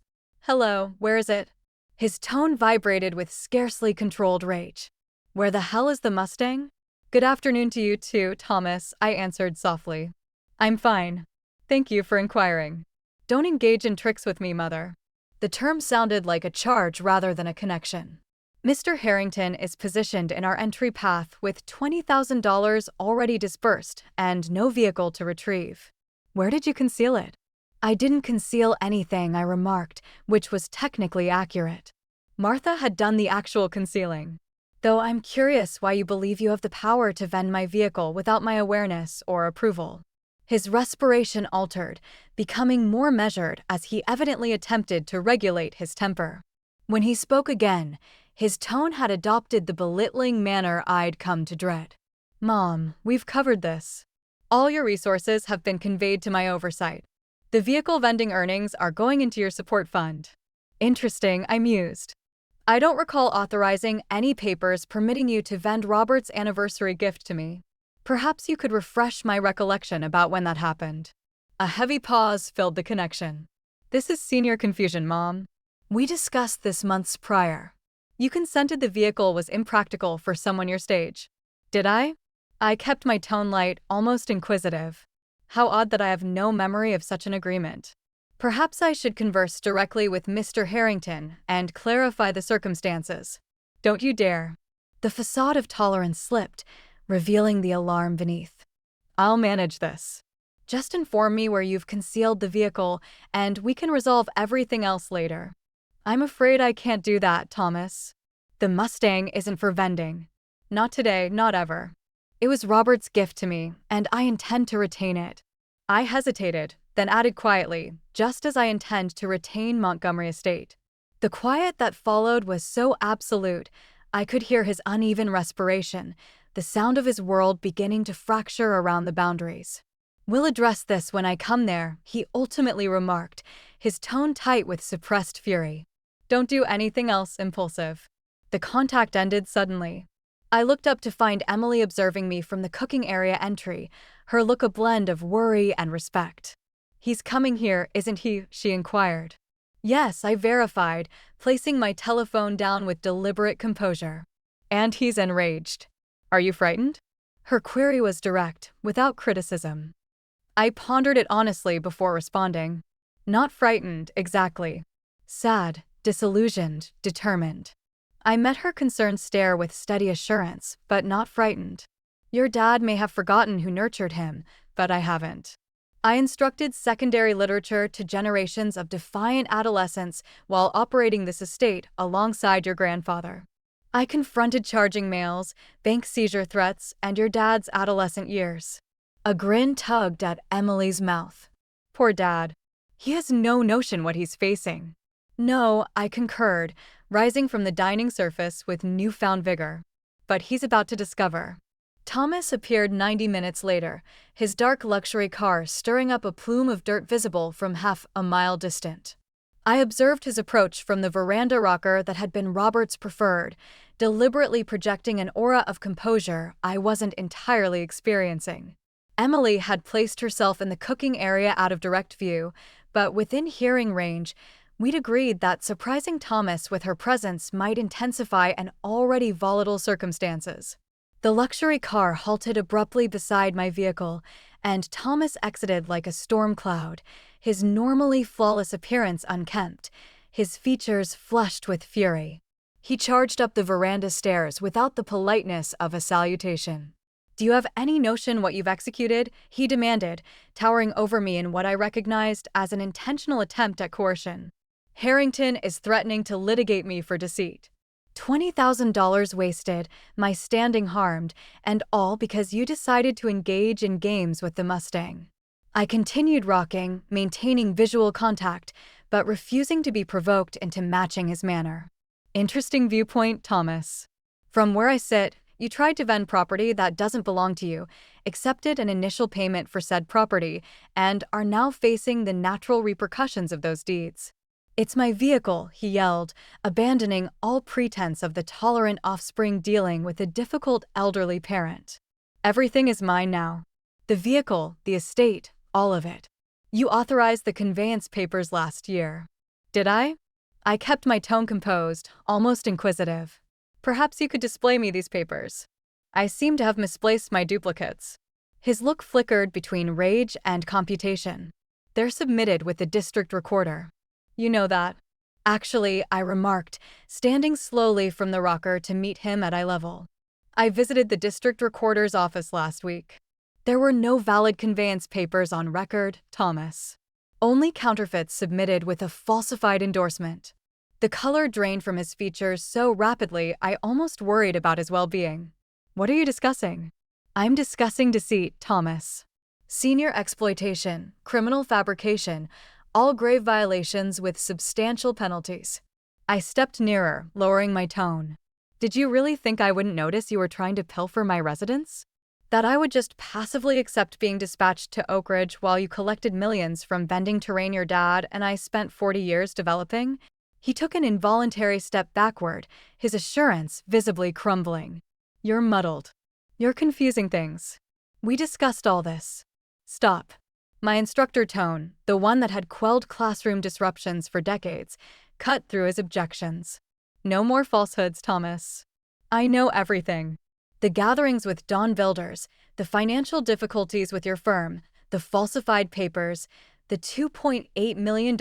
"Hello, where is it?" His tone vibrated with scarcely controlled rage. "Where the hell is the Mustang?" "Good afternoon to you too, Thomas," I answered softly. "I'm fine. Thank you for inquiring. Don't engage in tricks with me, Mother." The term sounded like a charge rather than a connection. "Mr. Harrington is positioned in our entry path with $20,000 already disbursed and no vehicle to retrieve. Where did you conceal it?" "I didn't conceal anything," I remarked, which was technically accurate. Martha had done the actual concealing. "Though I'm curious why you believe you have the power to vend my vehicle without my awareness or approval." His respiration altered, becoming more measured as he evidently attempted to regulate his temper. When he spoke again, his tone had adopted the belittling manner I'd come to dread. "Mom, we've covered this. All your resources have been conveyed to my oversight. The vehicle vending earnings are going into your support fund." "Interesting," I mused. "I don't recall authorizing any papers permitting you to vend Robert's anniversary gift to me. Perhaps you could refresh my recollection about when that happened." A heavy pause filled the connection. "This is senior confusion, Mom. We discussed this months prior. You consented the vehicle was impractical for someone your stage." "Did I?" I kept my tone light, almost inquisitive. How odd that I have no memory of such an agreement. Perhaps I should converse directly with Mr. Harrington and clarify the circumstances. "Don't you dare." The facade of tolerance slipped, revealing the alarm beneath. "I'll manage this. Just inform me where you've concealed the vehicle, and we can resolve everything else later." "I'm afraid I can't do that, Thomas. The Mustang isn't for vending. Not today, not ever. It was Robert's gift to me, and I intend to retain it." I hesitated, then added quietly, "just as I intend to retain Montgomery Estate." The quiet that followed was so absolute, I could hear his uneven respiration, the sound of his world beginning to fracture around the boundaries. "We'll address this when I come there," he ultimately remarked, his tone tight with suppressed fury. "Don't do anything else impulsive." The contact ended suddenly. I looked up to find Emily observing me from the cooking area entry, her look a blend of worry and respect. "He's coming here, isn't he?" she inquired. "Yes," I verified, placing my telephone down with deliberate composure. "And he's enraged. Are you frightened?" Her query was direct, without criticism. I pondered it honestly before responding. "Not frightened, exactly. Sad, disillusioned, determined." I met her concerned stare with steady assurance, but not frightened. "Your dad may have forgotten who nurtured him, but I haven't. I instructed secondary literature to generations of defiant adolescents while operating this estate alongside your grandfather. I confronted charging males, bank seizure threats, and your dad's adolescent years." A grin tugged at Emily's mouth. "Poor dad. He has no notion what he's facing." "No," I concurred, rising from the dining surface with newfound vigor. "But he's about to discover." Thomas appeared 90 minutes later, his dark luxury car stirring up a plume of dirt visible from half a mile distant. I observed his approach from the veranda rocker that had been Robert's preferred, deliberately projecting an aura of composure I wasn't entirely experiencing. Emily had placed herself in the cooking area out of direct view, but within hearing range, we'd agreed that surprising Thomas with her presence might intensify an already volatile circumstances. The luxury car halted abruptly beside my vehicle, and Thomas exited like a storm cloud, his normally flawless appearance unkempt, his features flushed with fury. He charged up the veranda stairs without the politeness of a salutation. "Do you have any notion what you've executed?" he demanded, towering over me in what I recognized as an intentional attempt at coercion. "Harrington is threatening to litigate me for deceit. $20,000 wasted, my standing harmed, and all because you decided to engage in games with the Mustang." I continued rocking, maintaining visual contact, but refusing to be provoked into matching his manner. "Interesting viewpoint, Thomas. From where I sit, you tried to vend property that doesn't belong to you, accepted an initial payment for said property, and are now facing the natural repercussions of those deeds." "It's my vehicle," he yelled, abandoning all pretense of the tolerant offspring dealing with a difficult elderly parent. "Everything is mine now. The vehicle, the estate, all of it. You authorized the conveyance papers last year." "Did I?" I kept my tone composed, almost inquisitive. "Perhaps you could display me these papers. I seem to have misplaced my duplicates." His look flickered between rage and computation. "They're submitted with the district recorder. You know that." "Actually," I remarked, standing slowly from the rocker to meet him at eye level. "I visited the district recorder's office last week. There were no valid conveyance papers on record, Thomas. Only counterfeits submitted with a falsified endorsement." The color drained from his features so rapidly I almost worried about his well-being. "What are you discussing?" "I'm discussing deceit, Thomas. Senior exploitation, criminal fabrication, all grave violations with substantial penalties." I stepped nearer, lowering my tone. "Did you really think I wouldn't notice you were trying to pilfer my residence? That I would just passively accept being dispatched to Oak Ridge while you collected millions from vending terrain your dad and I spent 40 years developing?" He took an involuntary step backward, his assurance visibly crumbling. "You're muddled. You're confusing things. We discussed all this." "Stop." My instructor tone, the one that had quelled classroom disruptions for decades, cut through his objections. "No more falsehoods, Thomas. I know everything. The gatherings with Don Builders, the financial difficulties with your firm, the falsified papers, the $2.8 million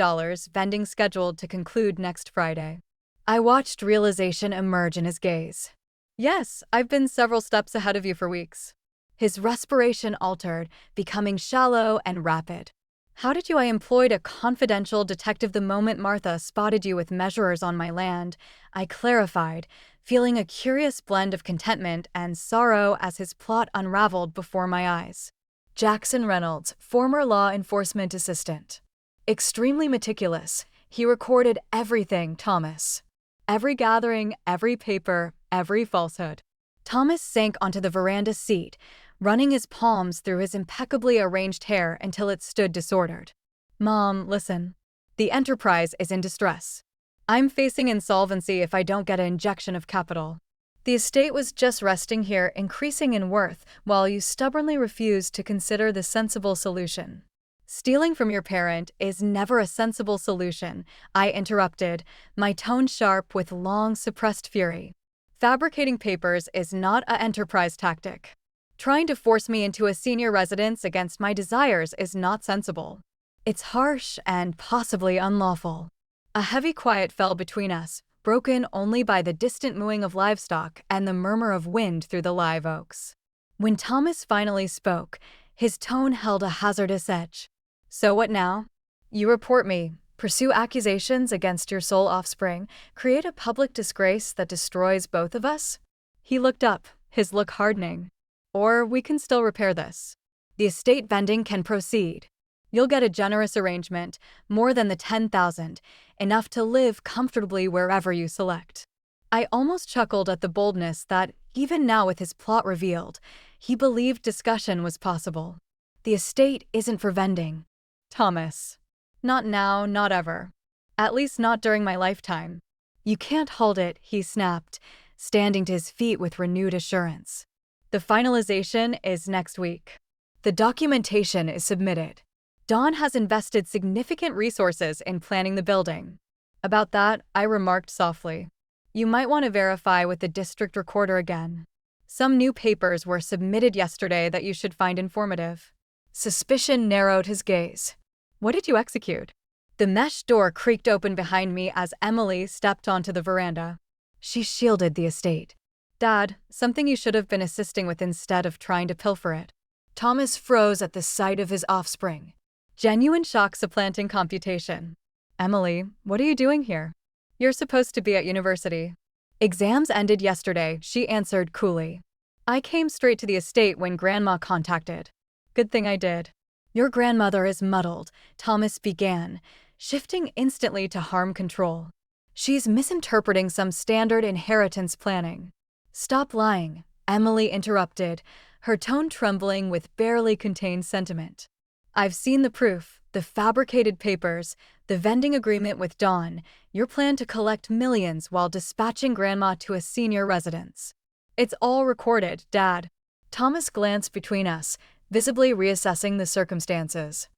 vending scheduled to conclude next Friday." I watched realization emerge in his gaze. "Yes, I've been several steps ahead of you for weeks." His respiration altered, becoming shallow and rapid. "How did I employed a confidential detective the moment Martha spotted you with measurers on my land," I clarified, feeling a curious blend of contentment and sorrow as his plot unraveled before my eyes. "Jackson Reynolds, former law enforcement assistant. Extremely meticulous, he recorded everything, Thomas. Every gathering, every paper, every falsehood." Thomas sank onto the veranda seat, running his palms through his impeccably arranged hair until it stood disordered. "Mom, listen. The enterprise is in distress. I'm facing insolvency if I don't get an injection of capital. The estate was just resting here, increasing in worth, while you stubbornly refused to consider the sensible solution." "Stealing from your parent is never a sensible solution," I interrupted, my tone sharp with long suppressed fury. "Fabricating papers is not an enterprise tactic. Trying to force me into a senior residence against my desires is not sensible. It's harsh and possibly unlawful." A heavy quiet fell between us, broken only by the distant mooing of livestock and the murmur of wind through the live oaks. When Thomas finally spoke, his tone held a hazardous edge. "So what now? You report me, pursue accusations against your sole offspring, create a public disgrace that destroys both of us?" He looked up, his look hardening. "Or we can still repair this. The estate vending can proceed. You'll get a generous arrangement, more than the 10,000, enough to live comfortably wherever you select." I almost chuckled at the boldness that, even now with his plot revealed, he believed discussion was possible. "The estate isn't for vending, Thomas. Not now, not ever. At least not during my lifetime. You can't hold it, he snapped, standing to his feet with renewed assurance. The finalization is next week. The documentation is submitted. Dawn has invested significant resources in planning the building. About that, I remarked softly. You might want to verify with the district recorder again. Some new papers were submitted yesterday that you should find informative. Suspicion narrowed his gaze. What did you execute? The mesh door creaked open behind me as Emily stepped onto the veranda. She shielded the estate. Dad, something you should have been assisting with instead of trying to pilfer it. Thomas froze at the sight of his offspring. Genuine shock supplanting computation. Emily, what are you doing here? You're supposed to be at university. Exams ended yesterday, she answered coolly. I came straight to the estate when Grandma contacted. Good thing I did. Your grandmother is muddled, Thomas began, shifting instantly to harm control. She's misinterpreting some standard inheritance planning. Stop lying, Emily interrupted, her tone trembling with barely contained sentiment. I've seen the proof, the fabricated papers, the vending agreement with Dawn, your plan to collect millions while dispatching Grandma to a senior residence. It's all recorded, Dad. Thomas glanced between us, visibly reassessing the circumstances.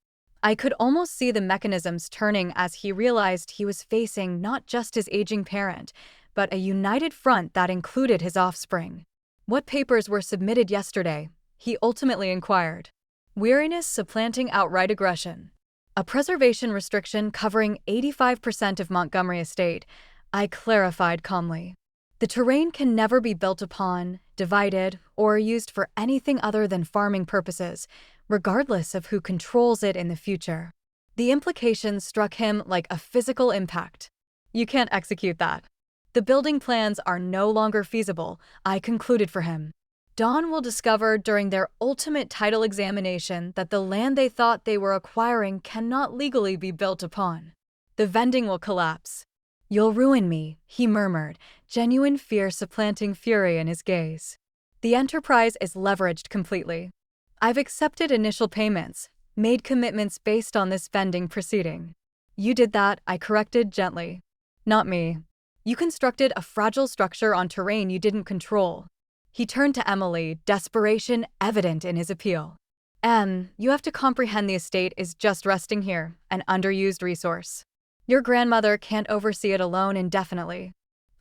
I could almost see the mechanisms turning as he realized he was facing not just his aging parent, but a united front that included his offspring. What papers were submitted yesterday? He ultimately inquired. Weariness supplanting outright aggression. A preservation restriction covering 85% of Montgomery Estate, I clarified calmly. The terrain can never be built upon, divided, or used for anything other than farming purposes, regardless of who controls it in the future. The implications struck him like a physical impact. You can't execute that. The building plans are no longer feasible, I concluded for him. Dawn will discover during their ultimate title examination that the land they thought they were acquiring cannot legally be built upon. The vending will collapse. You'll ruin me, he murmured, genuine fear supplanting fury in his gaze. The enterprise is leveraged completely. I've accepted initial payments, made commitments based on this vending proceeding. You did that, I corrected gently. Not me. You constructed a fragile structure on terrain you didn't control. He turned to Emily, desperation evident in his appeal. You have to comprehend the estate is just resting here, an underused resource. Your grandmother can't oversee it alone indefinitely.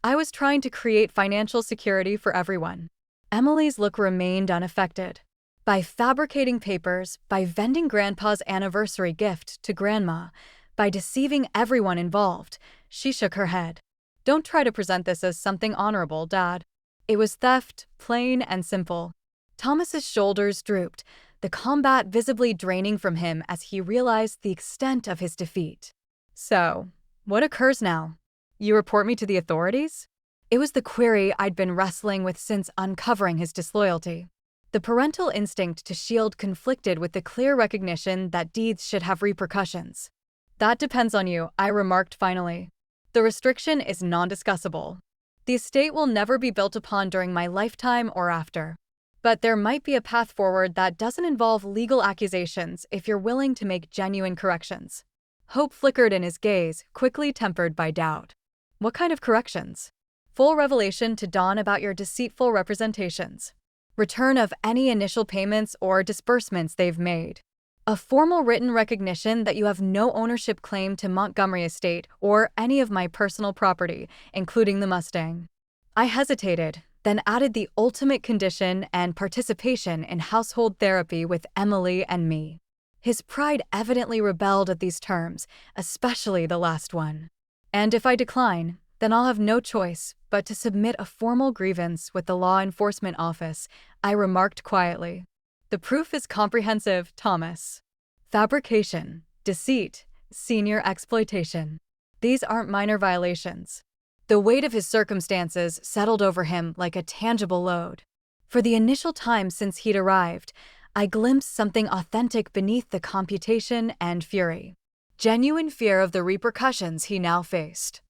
I was trying to create financial security for everyone. Emily's look remained unaffected. By fabricating papers, by vending Grandpa's anniversary gift to Grandma, by deceiving everyone involved, she shook her head. Don't try to present this as something honorable, Dad. It was theft, plain and simple. Thomas's shoulders drooped, the combat visibly draining from him as he realized the extent of his defeat. So, what occurs now? You report me to the authorities? It was the query I'd been wrestling with since uncovering his disloyalty. The parental instinct to shield conflicted with the clear recognition that deeds should have repercussions. That depends on you, I remarked finally. The restriction is non-discussable. The estate will never be built upon during my lifetime or after. But there might be a path forward that doesn't involve legal accusations if you're willing to make genuine corrections. Hope flickered in his gaze, quickly tempered by doubt. What kind of corrections? Full revelation to Dawn about your deceitful representations. Return of any initial payments or disbursements they've made. A formal written recognition that you have no ownership claim to Montgomery Estate or any of my personal property, including the Mustang. I hesitated, then added the ultimate condition and participation in household therapy with Emily and me. His pride evidently rebelled at these terms, especially the last one. And if I decline, then I'll have no choice but to submit a formal grievance with the law enforcement office, I remarked quietly. The proof is comprehensive, Thomas. Fabrication, deceit, senior exploitation. These aren't minor violations. The weight of his circumstances settled over him like a tangible load. For the initial time since he'd arrived, I glimpsed something authentic beneath the computation and fury. Genuine fear of the repercussions he now faced.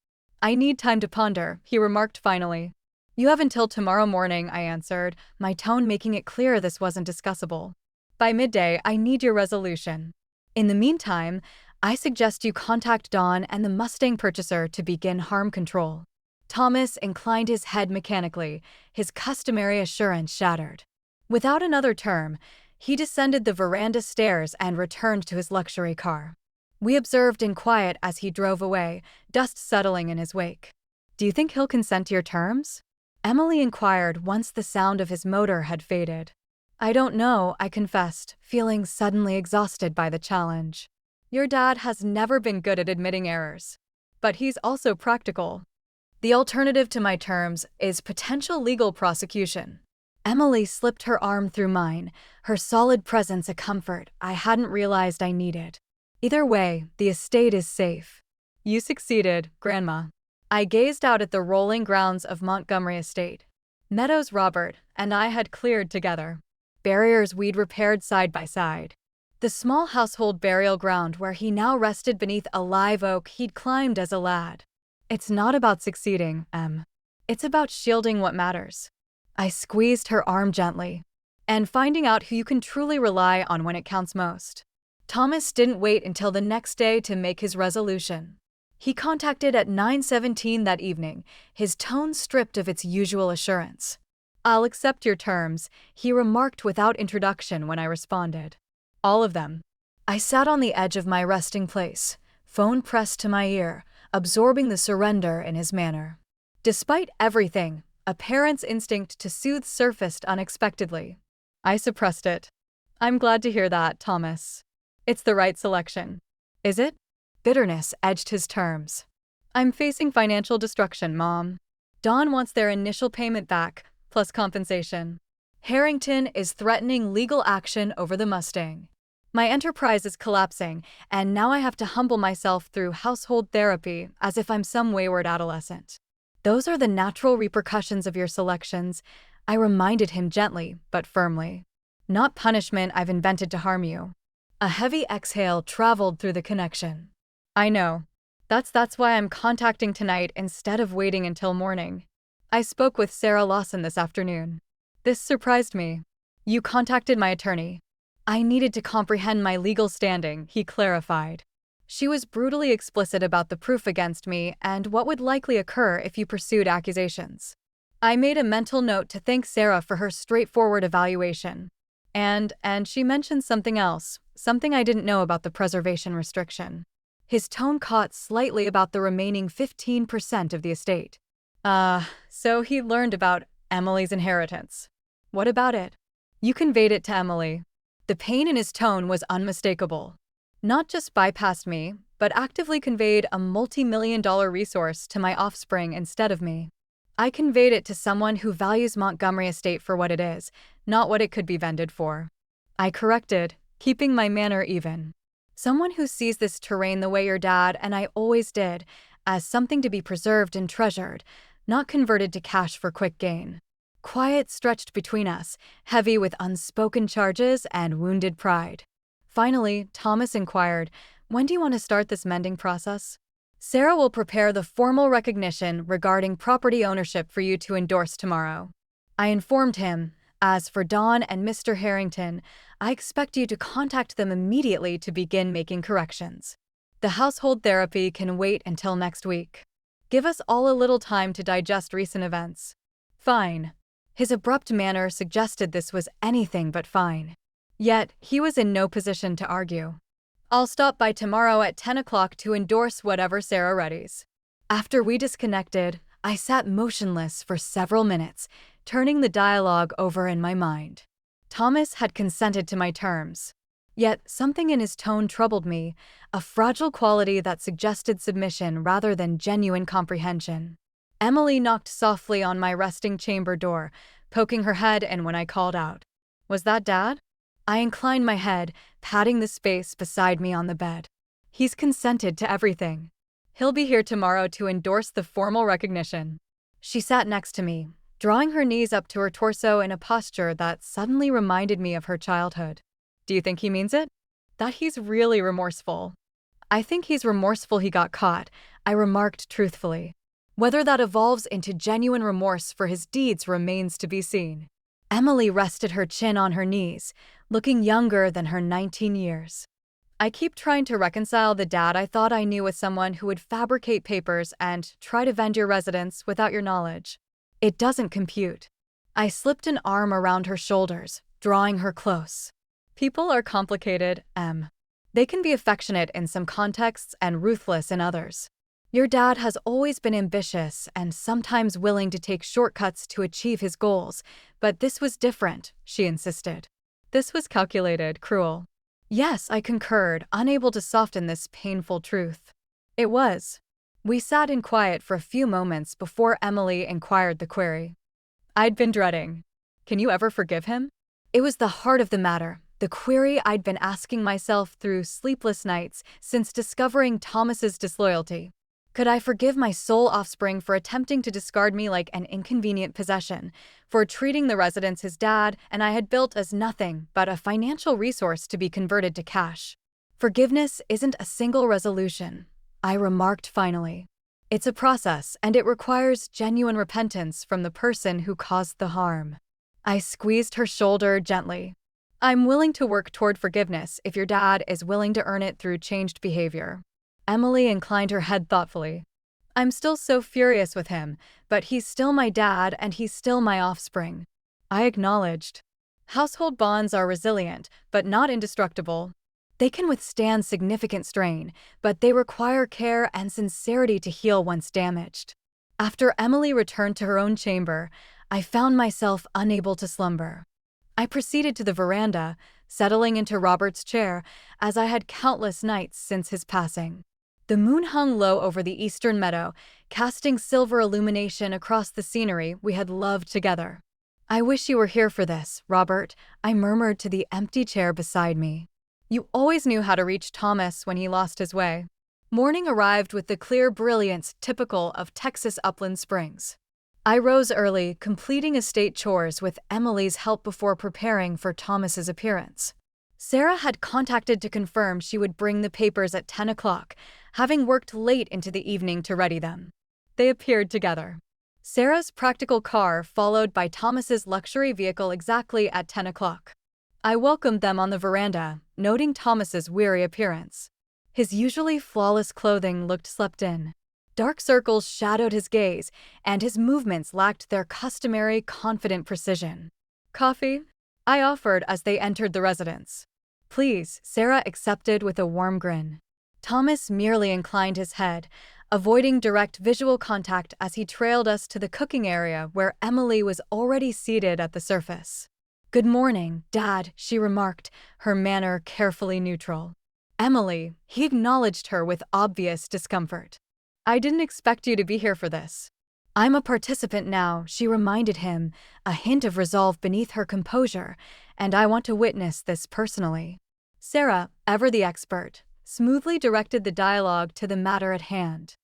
I need time to ponder, he remarked finally. You have until tomorrow morning, I answered, my tone making it clear this wasn't discussable. By midday, I need your resolution. In the meantime, I suggest you contact Dawn and the Mustang purchaser to begin harm control. Thomas inclined his head mechanically, his customary assurance shattered. Without another term, he descended the veranda stairs and returned to his luxury car. We observed in quiet as he drove away, dust settling in his wake. Do you think he'll consent to your terms? Emily inquired once the sound of his motor had faded. I don't know, I confessed, feeling suddenly exhausted by the challenge. Your dad has never been good at admitting errors. But he's also practical. The alternative to my terms is potential legal prosecution. Emily slipped her arm through mine, her solid presence a comfort I hadn't realized I needed. Either way, the estate is safe. You succeeded, Grandma. I gazed out at the rolling grounds of Montgomery Estate. Meadows Robert and I had cleared together. Barriers we'd repaired side by side. The small household burial ground where he now rested beneath a live oak he'd climbed as a lad. It's not about succeeding, Em. It's about shielding what matters. I squeezed her arm gently. And finding out who you can truly rely on when it counts most. Thomas didn't wait until the next day to make his resolution. He contacted at 9:17 that evening, his tone stripped of its usual assurance. I'll accept your terms, he remarked without introduction when I responded. All of them. I sat on the edge of my resting place, phone pressed to my ear, absorbing the surrender in his manner. Despite everything, a parent's instinct to soothe surfaced unexpectedly. I suppressed it. I'm glad to hear that, Thomas. It's the right selection. Is it? Bitterness edged his terms. I'm facing financial destruction, Mom. Dawn wants their initial payment back, plus compensation. Harrington is threatening legal action over the Mustang. My enterprise is collapsing, and now I have to humble myself through household therapy as if I'm some wayward adolescent. Those are the natural repercussions of your selections, I reminded him gently but firmly. Not punishment I've invented to harm you. A heavy exhale traveled through the connection. I know. That's why I'm contacting tonight instead of waiting until morning. I spoke with Sarah Lawson this afternoon. This surprised me. You contacted my attorney. I needed to comprehend my legal standing, he clarified. She was brutally explicit about the proof against me and what would likely occur if you pursued accusations. I made a mental note to thank Sarah for her straightforward evaluation. And she mentioned something else, something I didn't know about the preservation restriction. His tone caught slightly about the remaining 15% of the estate. So he learned about Emily's inheritance. What about it? You conveyed it to Emily. The pain in his tone was unmistakable. Not just bypassed me, but actively conveyed a multi-million-dollar resource to my offspring instead of me. I conveyed it to someone who values Montgomery Estate for what it is, not what it could be vended for. I corrected, keeping my manner even. Someone who sees this terrain the way your dad and I always did, as something to be preserved and treasured, not converted to cash for quick gain. Quiet stretched between us, heavy with unspoken charges and wounded pride. Finally, Thomas inquired, when do you want to start this mending process? Sarah will prepare the formal recognition regarding property ownership for you to endorse tomorrow. I informed him, as for Dawn and Mr. Harrington, I expect you to contact them immediately to begin making corrections. The household therapy can wait until next week. Give us all a little time to digest recent events. Fine. His abrupt manner suggested this was anything but fine. Yet, he was in no position to argue. I'll stop by tomorrow at 10 o'clock to endorse whatever Sarah readies. After we disconnected, I sat motionless for several minutes, turning the dialogue over in my mind. Thomas had consented to my terms. Yet something in his tone troubled me, a fragile quality that suggested submission rather than genuine comprehension. Emily knocked softly on my resting chamber door, poking her head in when I called out. Was that Dad? I inclined my head, patting the space beside me on the bed. He's consented to everything. He'll be here tomorrow to endorse the formal recognition. She sat next to me, drawing her knees up to her torso in a posture that suddenly reminded me of her childhood. Do you think he means it? That he's really remorseful. I think he's remorseful he got caught, I remarked truthfully. Whether that evolves into genuine remorse for his deeds remains to be seen. Emily rested her chin on her knees, looking younger than her 19 years. I keep trying to reconcile the dad I thought I knew with someone who would fabricate papers and try to vend your residence without your knowledge. It doesn't compute. I slipped an arm around her shoulders, drawing her close. People are complicated, Em. They can be affectionate in some contexts and ruthless in others. Your dad has always been ambitious and sometimes willing to take shortcuts to achieve his goals, but this was different, she insisted. This was calculated, cruel. Yes, I concurred, unable to soften this painful truth. It was. We sat in quiet for a few moments before Emily inquired the query. I'd been dreading. Can you ever forgive him? It was the heart of the matter, the query I'd been asking myself through sleepless nights since discovering Thomas's disloyalty. Could I forgive my sole offspring for attempting to discard me like an inconvenient possession, for treating the residence his dad and I had built as nothing but a financial resource to be converted to cash? Forgiveness isn't a single resolution, I remarked finally. It's a process, and it requires genuine repentance from the person who caused the harm. I squeezed her shoulder gently. I'm willing to work toward forgiveness if your dad is willing to earn it through changed behavior. Emily inclined her head thoughtfully. I'm still so furious with him, but he's still my dad and he's still my offspring. I acknowledged. Household bonds are resilient, but not indestructible. They can withstand significant strain, but they require care and sincerity to heal once damaged. After Emily returned to her own chamber, I found myself unable to slumber. I proceeded to the veranda, settling into Robert's chair, as I had countless nights since his passing. The moon hung low over the eastern meadow, casting silver illumination across the scenery we had loved together. I wish you were here for this, Robert, I murmured to the empty chair beside me. You always knew how to reach Thomas when he lost his way. Morning arrived with the clear brilliance typical of Texas upland springs. I rose early, completing estate chores with Emily's help before preparing for Thomas's appearance. Sarah had contacted to confirm she would bring the papers at 10 o'clock, having worked late into the evening to ready them. They appeared together. Sarah's practical car followed by Thomas's luxury vehicle exactly at 10 o'clock. I welcomed them on the veranda, noting Thomas's weary appearance. His usually flawless clothing looked slept in. Dark circles shadowed his gaze, and his movements lacked their customary confident precision. Coffee? I offered as they entered the residence. Please, Sarah accepted with a warm grin. Thomas merely inclined his head, avoiding direct visual contact as he trailed us to the cooking area where Emily was already seated at the surface. Good morning, Dad, she remarked, her manner carefully neutral. Emily, he acknowledged her with obvious discomfort. I didn't expect you to be here for this. I'm a participant now, she reminded him, a hint of resolve beneath her composure, and I want to witness this personally. Sarah, ever the expert, smoothly directed the dialogue to the matter at hand.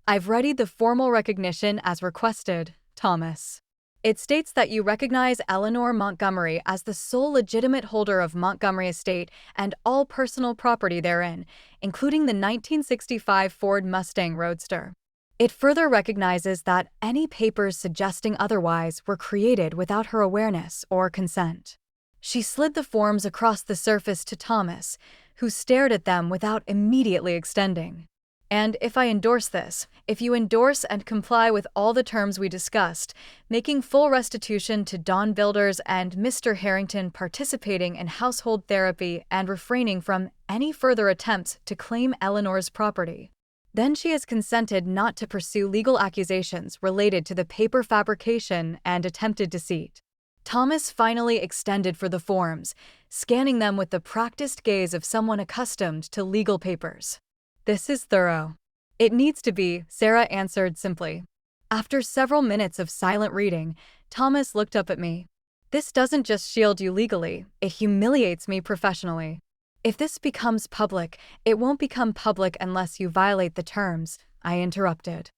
I've readied the formal recognition as requested, Thomas. It states that you recognize Eleanor Montgomery as the sole legitimate holder of Montgomery Estate and all personal property therein, including the 1965 Ford Mustang Roadster. It further recognizes that any papers suggesting otherwise were created without her awareness or consent. She slid the forms across the surface to Thomas, who stared at them without immediately extending. And if I endorse this, if you endorse and comply with all the terms we discussed, making full restitution to Don Builders and Mr. Harrington participating in household therapy and refraining from any further attempts to claim Eleanor's property, then she has consented not to pursue legal accusations related to the paper fabrication and attempted deceit. Thomas finally extended for the forms, scanning them with the practiced gaze of someone accustomed to legal papers. This is thorough. It needs to be, Sarah answered simply. After several minutes of silent reading, Thomas looked up at me. This doesn't just shield you legally, it humiliates me professionally. If this becomes public, it won't become public unless you violate the terms, I interrupted.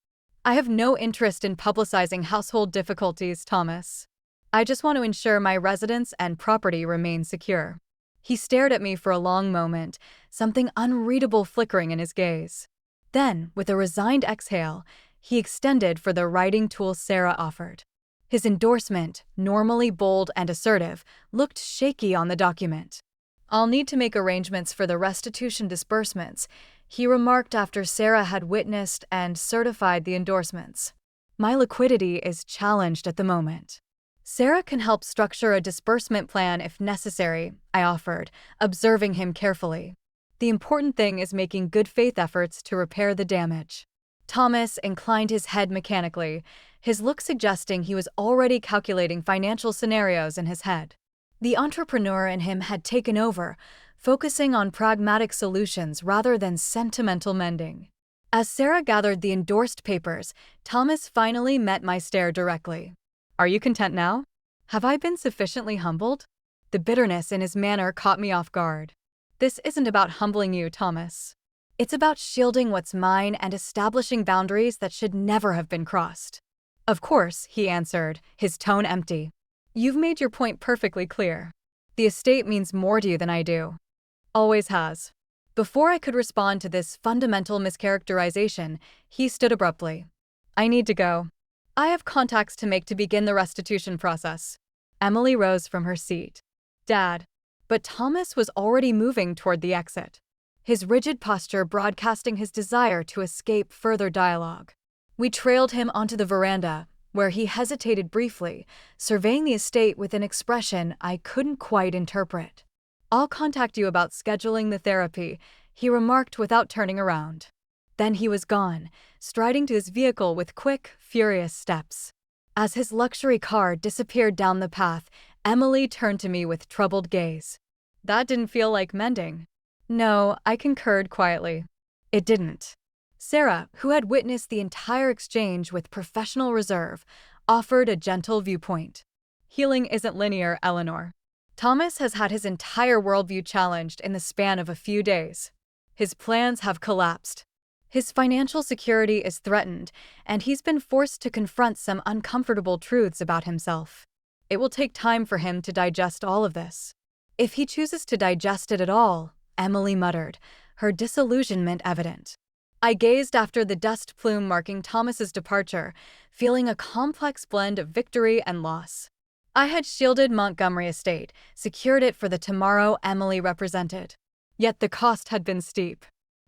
I have no interest in publicizing household difficulties, Thomas. I just want to ensure my residence and property remain secure. He stared at me for a long moment, something unreadable flickering in his gaze. Then, with a resigned exhale, he extended for the writing tool Sarah offered. His endorsement, normally bold and assertive, looked shaky on the document. I'll need to make arrangements for the restitution disbursements, he remarked after Sarah had witnessed and certified the endorsements. My liquidity is challenged at the moment. Sarah can help structure a disbursement plan if necessary, I offered, observing him carefully. The important thing is making good faith efforts to repair the damage. Thomas inclined his head mechanically, his look suggesting he was already calculating financial scenarios in his head. The entrepreneur in him had taken over, focusing on pragmatic solutions rather than sentimental mending. As Sarah gathered the endorsed papers, Thomas finally met my stare directly. Are you content now? Have I been sufficiently humbled? The bitterness in his manner caught me off guard. This isn't about humbling you, Thomas. It's about shielding what's mine and establishing boundaries that should never have been crossed. Of course, he answered, his tone empty. You've made your point perfectly clear. The estate means more to you than I do. Always has. Before I could respond to this fundamental mischaracterization, he stood abruptly. I need to go. I have contacts to make to begin the restitution process. Emily rose from her seat. Dad. But Thomas was already moving toward the exit, his rigid posture broadcasting his desire to escape further dialogue. We trailed him onto the veranda, where he hesitated briefly, surveying the estate with an expression I couldn't quite interpret. I'll contact you about scheduling the therapy, he remarked without turning around. Then he was gone, striding to his vehicle with quick, furious steps. As his luxury car disappeared down the path, Emily turned to me with troubled gaze. That didn't feel like mending. No, I concurred quietly. It didn't. Sarah, who had witnessed the entire exchange with professional reserve, offered a gentle viewpoint. Healing isn't linear, Eleanor. Thomas has had his entire worldview challenged in the span of a few days. His plans have collapsed. His financial security is threatened, and he's been forced to confront some uncomfortable truths about himself. It will take time for him to digest all of this. If he chooses to digest it at all, Emily muttered, her disillusionment evident. I gazed after the dust plume marking Thomas's departure, feeling a complex blend of victory and loss. I had shielded Montgomery Estate, secured it for the tomorrow Emily represented. Yet the cost had been steep.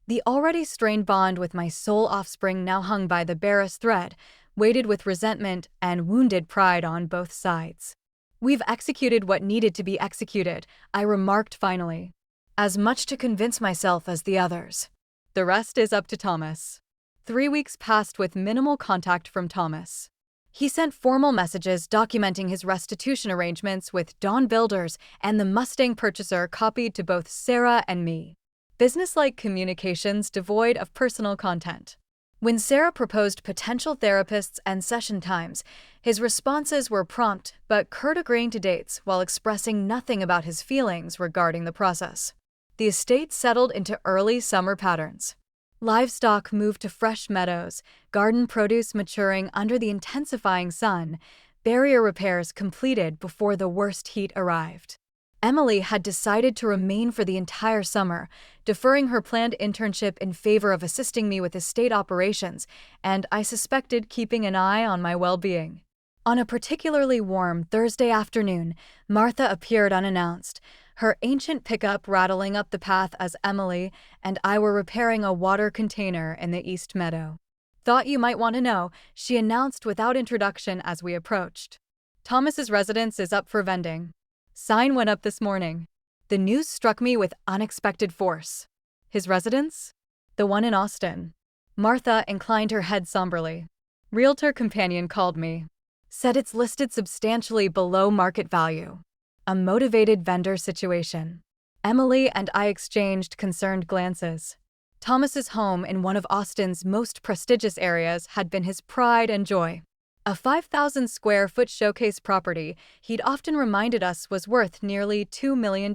The already strained bond with my sole offspring now hung by the barest thread, weighted with resentment and wounded pride on both sides. We've executed what needed to be executed, I remarked finally. As much to convince myself as the others. The rest is up to Thomas. 3 weeks passed with minimal contact from Thomas. He sent formal messages documenting his restitution arrangements with Dawn Builders and the Mustang purchaser copied to both Sarah and me. Business-like communications devoid of personal content. When Sarah proposed potential therapists and session times, his responses were prompt but curt, agreeing to dates while expressing nothing about his feelings regarding the process. The estate settled into early summer patterns. Livestock moved to fresh meadows, garden produce maturing under the intensifying sun, barrier repairs completed before the worst heat arrived. Emily had decided to remain for the entire summer, deferring her planned internship in favor of assisting me with estate operations, and I suspected keeping an eye on my well-being. On a particularly warm Thursday afternoon, Martha appeared unannounced, her ancient pickup rattling up the path as Emily and I were repairing a water container in the East Meadow. Thought you might want to know, she announced without introduction as we approached. Thomas's residence is up for vending. Sign went up this morning. The news struck me with unexpected force. His residence? The one in Austin. Martha inclined her head somberly. Realtor companion called me. Said it's listed substantially below market value. A motivated vendor situation. Emily and I exchanged concerned glances. Thomas's home in one of Austin's most prestigious areas had been his pride and joy. A 5,000 square foot showcase property he'd often reminded us was worth nearly $2 million.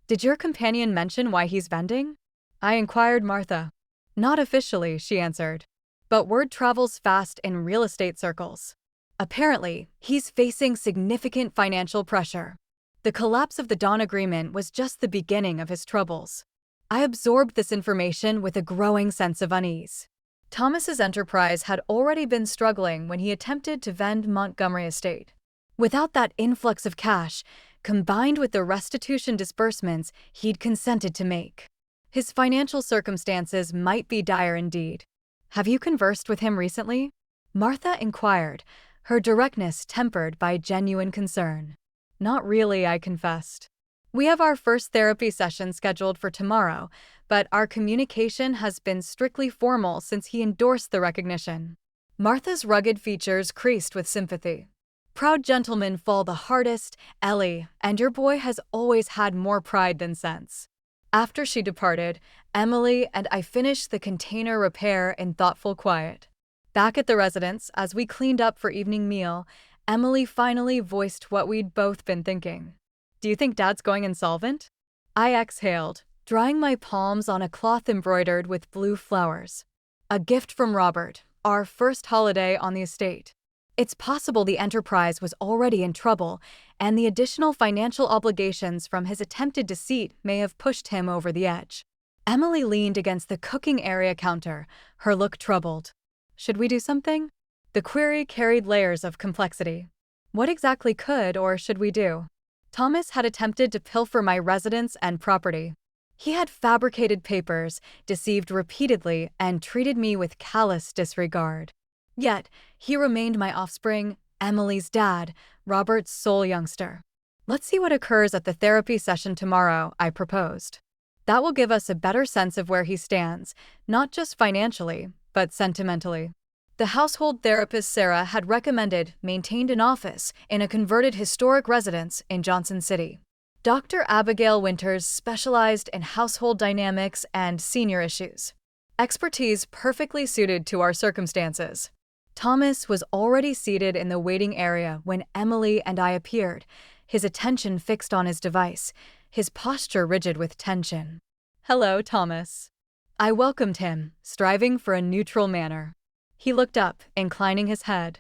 Did your companion mention why he's vending? I inquired Martha. Not officially, she answered. But word travels fast in real estate circles. Apparently, he's facing significant financial pressure. The collapse of the Dawn agreement was just the beginning of his troubles. I absorbed this information with a growing sense of unease. Thomas's enterprise had already been struggling when he attempted to vend Montgomery Estate. Without that influx of cash, combined with the restitution disbursements he'd consented to make. His financial circumstances might be dire indeed. Have you conversed with him recently? Martha inquired, her directness tempered by genuine concern. Not really, I confessed. We have our first therapy session scheduled for tomorrow, but our communication has been strictly formal since he endorsed the recognition. Martha's rugged features creased with sympathy. Proud gentlemen fall the hardest, Ellie, and your boy has always had more pride than sense. After she departed, Emily and I finished the container repair in thoughtful quiet. Back at the residence, as we cleaned up for evening meal, Emily finally voiced what we'd both been thinking. Do you think Dad's going insolvent? I exhaled, drying my palms on a cloth embroidered with blue flowers. A gift from Robert, our first holiday on the estate. It's possible the enterprise was already in trouble, and the additional financial obligations from his attempted deceit may have pushed him over the edge. Emily leaned against the cooking area counter, her look troubled. Should we do something? The query carried layers of complexity. What exactly could or should we do? Thomas had attempted to pilfer my residence and property. He had fabricated papers, deceived repeatedly, and treated me with callous disregard. Yet, he remained my offspring, Emily's dad, Robert's sole youngster. Let's see what occurs at the therapy session tomorrow, I proposed. That will give us a better sense of where he stands, not just financially, but sentimentally. The household therapist Sarah had recommended maintained an office in a converted historic residence in Johnson City. Dr. Abigail Winters specialized in household dynamics and senior issues. Expertise perfectly suited to our circumstances. Thomas was already seated in the waiting area when Emily and I appeared, his attention fixed on his device, his posture rigid with tension. Hello, Thomas. I welcomed him, striving for a neutral manner. He looked up, inclining his head.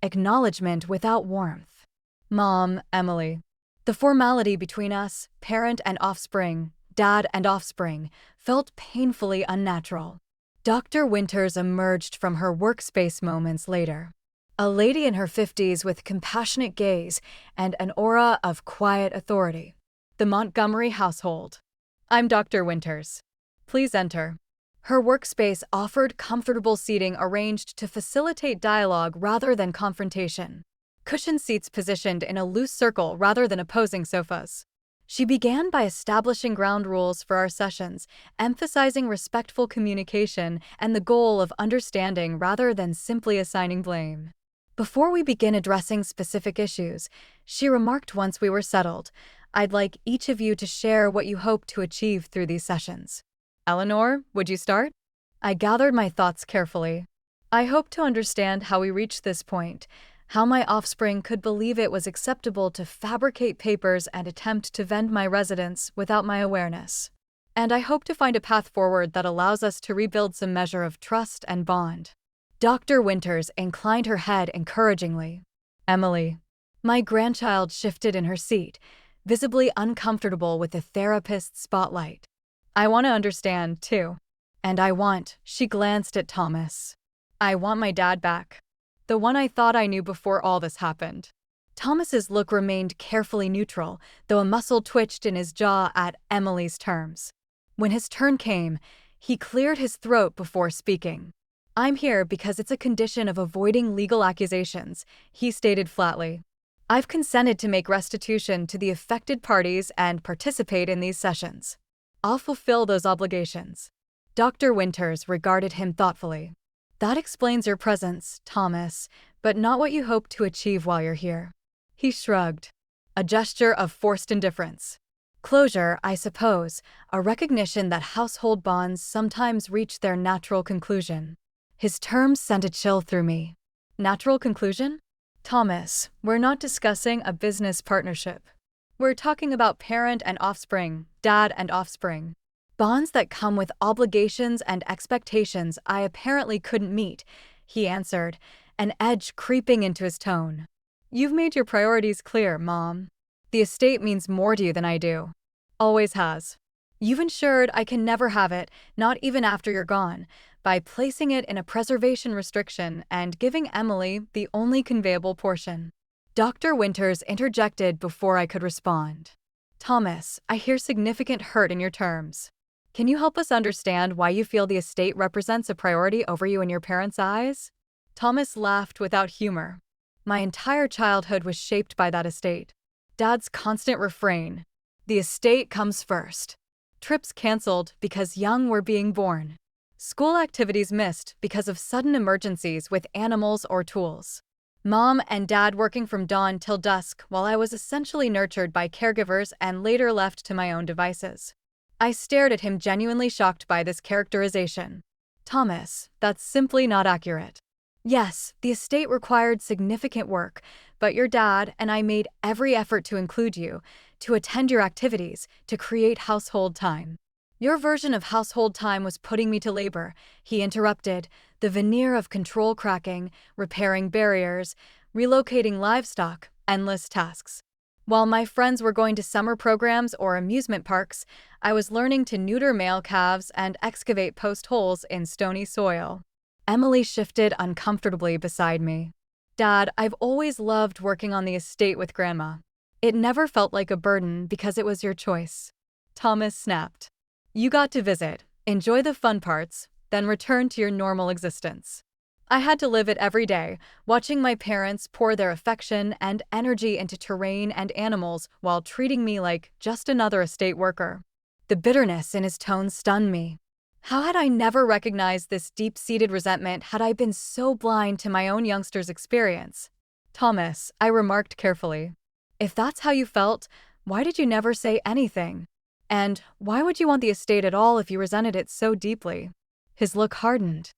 Acknowledgement without warmth. Mom, Emily. The formality between us, parent and offspring, dad and offspring, felt painfully unnatural. Dr. Winters emerged from her workspace moments later. A lady in her 50s with compassionate gaze and an aura of quiet authority. The Montgomery household. I'm Dr. Winters. Please enter. Her workspace offered comfortable seating arranged to facilitate dialogue rather than confrontation. Cushioned seats positioned in a loose circle rather than opposing sofas. She began by establishing ground rules for our sessions, emphasizing respectful communication and the goal of understanding rather than simply assigning blame. Before we begin addressing specific issues, she remarked once we were settled, I'd like each of you to share what you hope to achieve through these sessions. Eleanor, would you start? I gathered my thoughts carefully. I hope to understand how we reached this point, how my offspring could believe it was acceptable to fabricate papers and attempt to vend my residence without my awareness. And I hope to find a path forward that allows us to rebuild some measure of trust and bond. Dr. Winters inclined her head encouragingly. Emily. My grandchild shifted in her seat, visibly uncomfortable with the therapist's spotlight. I want to understand, too. And she glanced at Thomas. I want my dad back. The one I thought I knew before all this happened. Thomas's look remained carefully neutral, though a muscle twitched in his jaw at Emily's terms. When his turn came, he cleared his throat before speaking. I'm here because it's a condition of avoiding legal accusations, he stated flatly. I've consented to make restitution to the affected parties and participate in these sessions. I'll fulfill those obligations. Dr. Winters regarded him thoughtfully. That explains your presence, Thomas, but not what you hope to achieve while you're here. He shrugged. A gesture of forced indifference. Closure, I suppose, a recognition that household bonds sometimes reach their natural conclusion. His terms sent a chill through me. Natural conclusion? Thomas, we're not discussing a business partnership. We're talking about parent and offspring, dad and offspring. Bonds that come with obligations and expectations I apparently couldn't meet, he answered, an edge creeping into his tone. You've made your priorities clear, Mom. The estate means more to you than I do. Always has. You've ensured I can never have it, not even after you're gone, by placing it in a preservation restriction and giving Emily the only conveyable portion. Dr. Winters interjected before I could respond. Thomas, I hear significant hurt in your terms. Can you help us understand why you feel the estate represents a priority over you in your parents' eyes? Thomas laughed without humor. My entire childhood was shaped by that estate. Dad's constant refrain, the estate comes first. Trips canceled because young were being born. School activities missed because of sudden emergencies with animals or tools. Mom and Dad working from dawn till dusk while I was essentially nurtured by caregivers and later left to my own devices. I stared at him, genuinely shocked by this characterization. Thomas, that's simply not accurate. Yes, the estate required significant work, but your dad and I made every effort to include you, to attend your activities, to create household time. Your version of household time was putting me to labor, he interrupted, the veneer of control cracking, repairing barriers, relocating livestock, endless tasks. While my friends were going to summer programs or amusement parks, I was learning to neuter male calves and excavate post holes in stony soil. Emily shifted uncomfortably beside me. Dad, I've always loved working on the estate with Grandma. It never felt like a burden because it was your choice. Thomas snapped. You got to visit, enjoy the fun parts, then return to your normal existence. I had to live it every day, watching my parents pour their affection and energy into terrain and animals while treating me like just another estate worker. The bitterness in his tone stunned me. How had I never recognized this deep-seated resentment had I been so blind to my own youngster's experience? Thomas, I remarked carefully. If that's how you felt, why did you never say anything? And why would you want the estate at all if you resented it so deeply? His look hardened.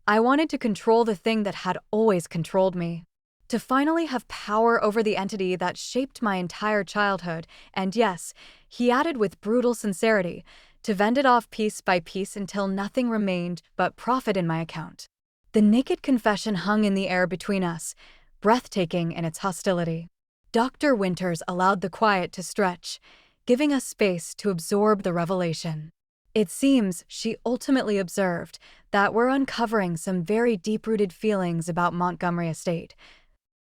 I wanted to control the thing that had always controlled me. To finally have power over the entity that shaped my entire childhood, and yes, he added with brutal sincerity, to vend it off piece by piece until nothing remained but profit in my account. The naked confession hung in the air between us, breathtaking in its hostility. Dr. Winters allowed the quiet to stretch, giving us space to absorb the revelation. It seems, she ultimately observed, that we're uncovering some very deep-rooted feelings about Montgomery Estate.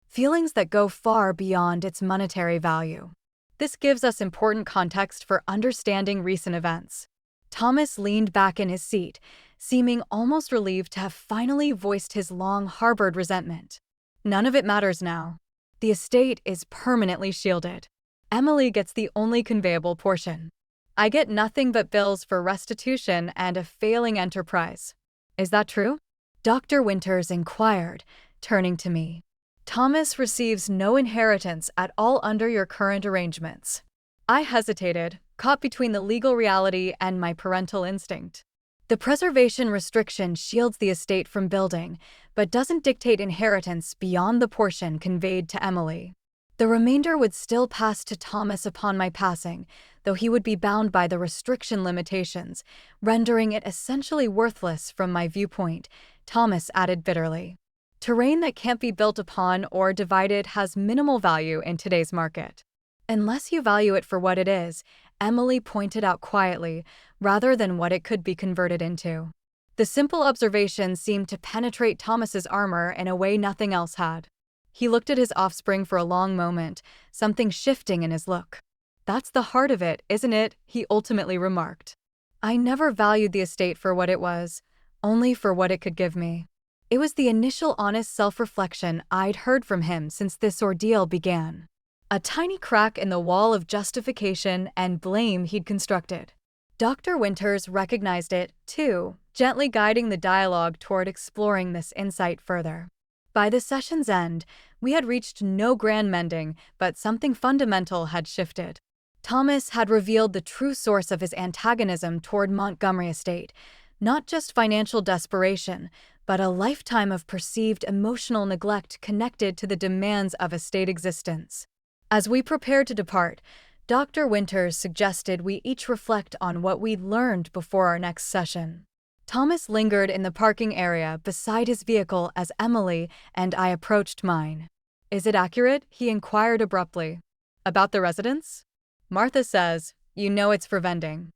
Feelings that go far beyond its monetary value. This gives us important context for understanding recent events. Thomas leaned back in his seat, seeming almost relieved to have finally voiced his long-harbored resentment. None of it matters now. The estate is permanently shielded. Emily gets the only conveyable portion. I get nothing but bills for restitution and a failing enterprise. Is that true? Dr. Winters inquired, turning to me. Thomas receives no inheritance at all under your current arrangements. I hesitated, caught between the legal reality and my parental instinct. The preservation restriction shields the estate from building, but doesn't dictate inheritance beyond the portion conveyed to Emily. The remainder would still pass to Thomas upon my passing, though he would be bound by the restriction limitations, rendering it essentially worthless from my viewpoint, Thomas added bitterly. Terrain that can't be built upon or divided has minimal value in today's market. Unless you value it for what it is, Emily pointed out quietly, rather than what it could be converted into. The simple observation seemed to penetrate Thomas's armor in a way nothing else had. He looked at his offspring for a long moment, something shifting in his look. That's the heart of it, isn't it? He ultimately remarked. I never valued the estate for what it was, only for what it could give me. It was the initial honest self-reflection I'd heard from him since this ordeal began. A tiny crack in the wall of justification and blame he'd constructed. Dr. Winters recognized it, too, gently guiding the dialogue toward exploring this insight further. By the session's end, we had reached no grand mending, but something fundamental had shifted. Thomas had revealed the true source of his antagonism toward Montgomery Estate, not just financial desperation, but a lifetime of perceived emotional neglect connected to the demands of estate existence. As we prepared to depart, Dr. Winters suggested we each reflect on what we'd learned before our next session. Thomas lingered in the parking area beside his vehicle as Emily and I approached mine. Is it accurate? He inquired abruptly. About the residence? Martha says, you know it's for vending.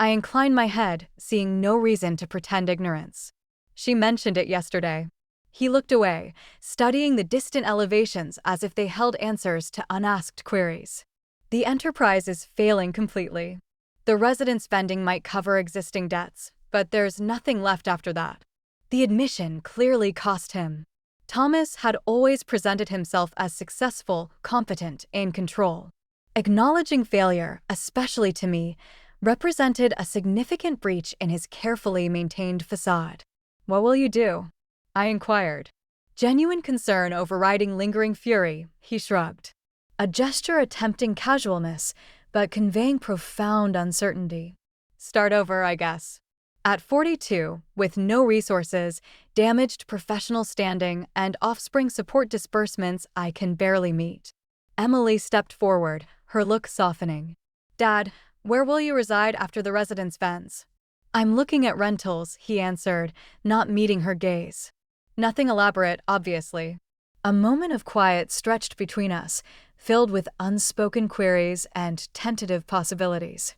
I inclined my head, seeing no reason to pretend ignorance. She mentioned it yesterday. He looked away, studying the distant elevations as if they held answers to unasked queries. The enterprise is failing completely. The residence vending might cover existing debts, but there's nothing left after that. The admission clearly cost him. Thomas had always presented himself as successful, competent, in control. Acknowledging failure, especially to me, represented a significant breach in his carefully maintained facade. "What will you do?" I inquired. Genuine concern overriding lingering fury, he shrugged. A gesture attempting casualness, but conveying profound uncertainty. "Start over, I guess." At 42, with no resources, damaged professional standing, and offspring support disbursements I can barely meet. Emily stepped forward, her look softening. "Dad, where will you reside after the residence vends?" "I'm looking at rentals," he answered, not meeting her gaze. Nothing elaborate, obviously. A moment of quiet stretched between us, filled with unspoken queries and tentative possibilities.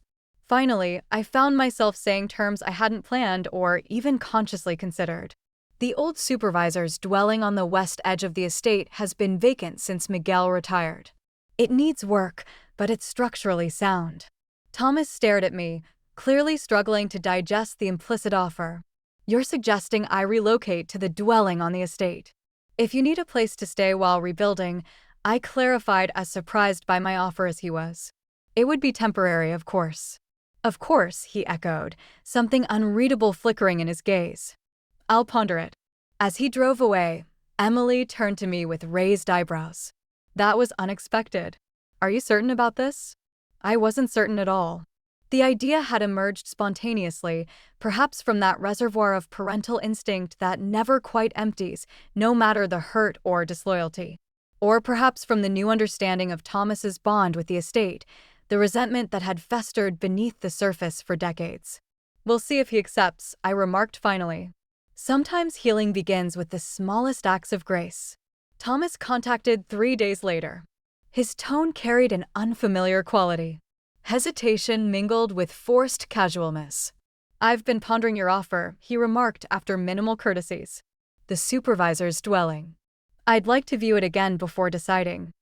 Finally, I found myself saying terms I hadn't planned or even consciously considered. "The old supervisor's dwelling on the west edge of the estate has been vacant since Miguel retired. It needs work, but it's structurally sound." Thomas stared at me, clearly struggling to digest the implicit offer. "You're suggesting I relocate to the dwelling on the estate?" "If you need a place to stay while rebuilding," I clarified, as surprised by my offer as he was. "It would be temporary, of course." "Of course," he echoed, something unreadable flickering in his gaze. "I'll ponder it." As he drove away, Emily turned to me with raised eyebrows. "That was unexpected. Are you certain about this?" I wasn't certain at all. The idea had emerged spontaneously, perhaps from that reservoir of parental instinct that never quite empties, no matter the hurt or disloyalty. Or perhaps from the new understanding of Thomas's bond with the estate, the resentment that had festered beneath the surface for decades. "We'll see if he accepts," I remarked finally. Sometimes healing begins with the smallest acts of grace. Thomas contacted 3 days later. His tone carried an unfamiliar quality. Hesitation mingled with forced casualness. "I've been pondering your offer," he remarked after minimal courtesies. "The supervisor's dwelling. I'd like to view it again before deciding."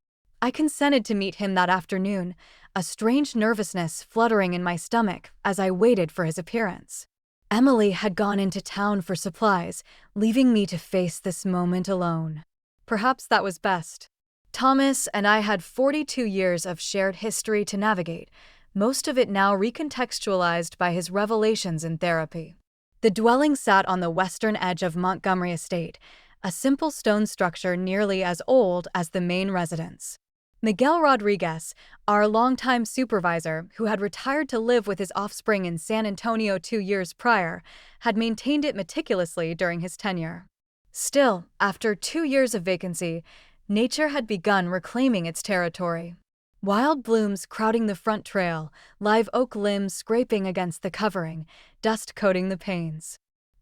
I consented to meet him that afternoon, a strange nervousness fluttering in my stomach as I waited for his appearance. Emily had gone into town for supplies, leaving me to face this moment alone. Perhaps that was best. Thomas and I had 42 years of shared history to navigate, most of it now recontextualized by his revelations in therapy. The dwelling sat on the western edge of Montgomery Estate, a simple stone structure nearly as old as the main residence. Miguel Rodriguez, our longtime supervisor, who had retired to live with his offspring in San Antonio 2 years prior, had maintained it meticulously during his tenure. Still, after 2 years of vacancy, nature had begun reclaiming its territory. Wild blooms crowding the front trail, live oak limbs scraping against the covering, dust coating the panes.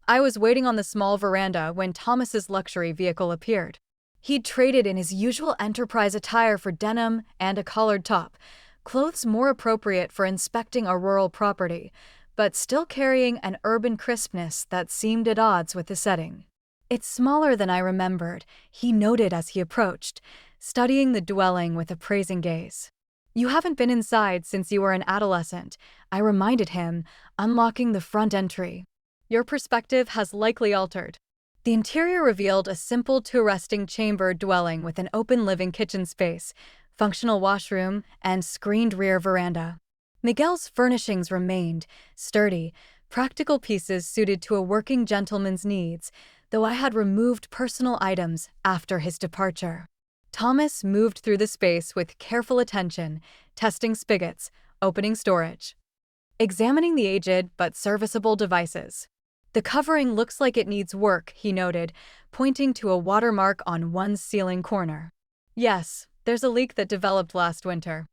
I was waiting on the small veranda when Thomas's luxury vehicle appeared. He'd traded in his usual enterprise attire for denim and a collared top, clothes more appropriate for inspecting a rural property, but still carrying an urban crispness that seemed at odds with the setting. "It's smaller than I remembered," he noted as he approached, studying the dwelling with appraising gaze. "You haven't been inside since you were an adolescent," I reminded him, unlocking the front entry. "Your perspective has likely altered." The interior revealed a simple two-resting chamber dwelling with an open living kitchen space, functional washroom, and screened rear veranda. Miguel's furnishings remained sturdy, practical pieces suited to a working gentleman's needs, though I had removed personal items after his departure. Thomas moved through the space with careful attention, testing spigots, opening storage, examining the aged but serviceable devices. "The covering looks like it needs work," he noted, pointing to a watermark on one ceiling corner. "Yes, there's a leak that developed last winter.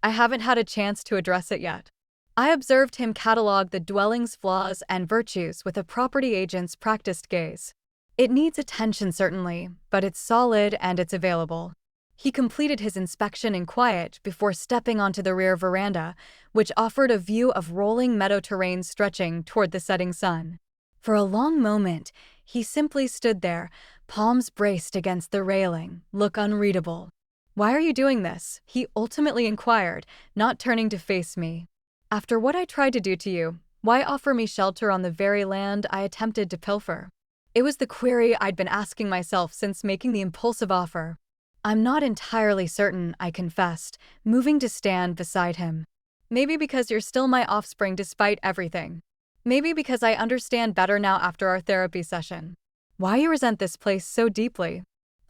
I haven't had a chance to address it yet." I observed him catalog the dwelling's flaws and virtues with a property agent's practiced gaze. "It needs attention certainly, but it's solid and it's available." He completed his inspection in quiet before stepping onto the rear veranda, which offered a view of rolling meadow terrain stretching toward the setting sun. For a long moment, he simply stood there, palms braced against the railing, look unreadable. "Why are you doing this?" he ultimately inquired, not turning to face me. "After what I tried to do to you, why offer me shelter on the very land I attempted to pilfer?" It was the query I'd been asking myself since making the impulsive offer. "I'm not entirely certain," I confessed, moving to stand beside him. "Maybe because you're still my offspring despite everything. Maybe because I understand better now after our therapy session. Why you resent this place so deeply."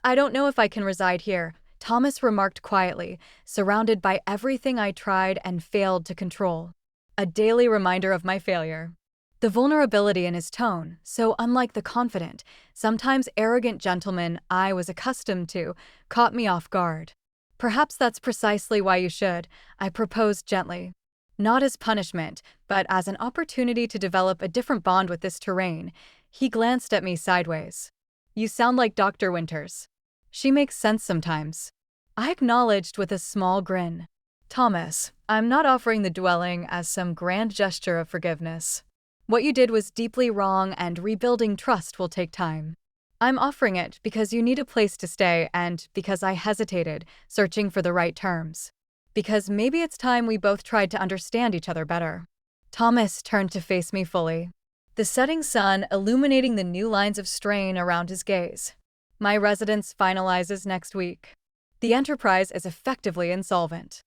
"I don't know if I can reside here," Thomas remarked quietly, surrounded by everything I tried and failed to control. A daily reminder of my failure. The vulnerability in his tone, so unlike the confident, sometimes arrogant gentleman I was accustomed to, caught me off guard. "Perhaps that's precisely why you should," I proposed gently. "Not as punishment, but as an opportunity to develop a different bond with this terrain." He glanced at me sideways. "You sound like Dr. Winters." "She makes sense sometimes," I acknowledged with a small grin. "Thomas, I'm not offering the dwelling as some grand gesture of forgiveness. What you did was deeply wrong and rebuilding trust will take time. I'm offering it because you need a place to stay and because I hesitated, searching for the right terms. Because maybe it's time we both tried to understand each other better." Thomas turned to face me fully, the setting sun illuminating the new lines of strain around his gaze. "My residence finalizes next week. The enterprise is effectively insolvent.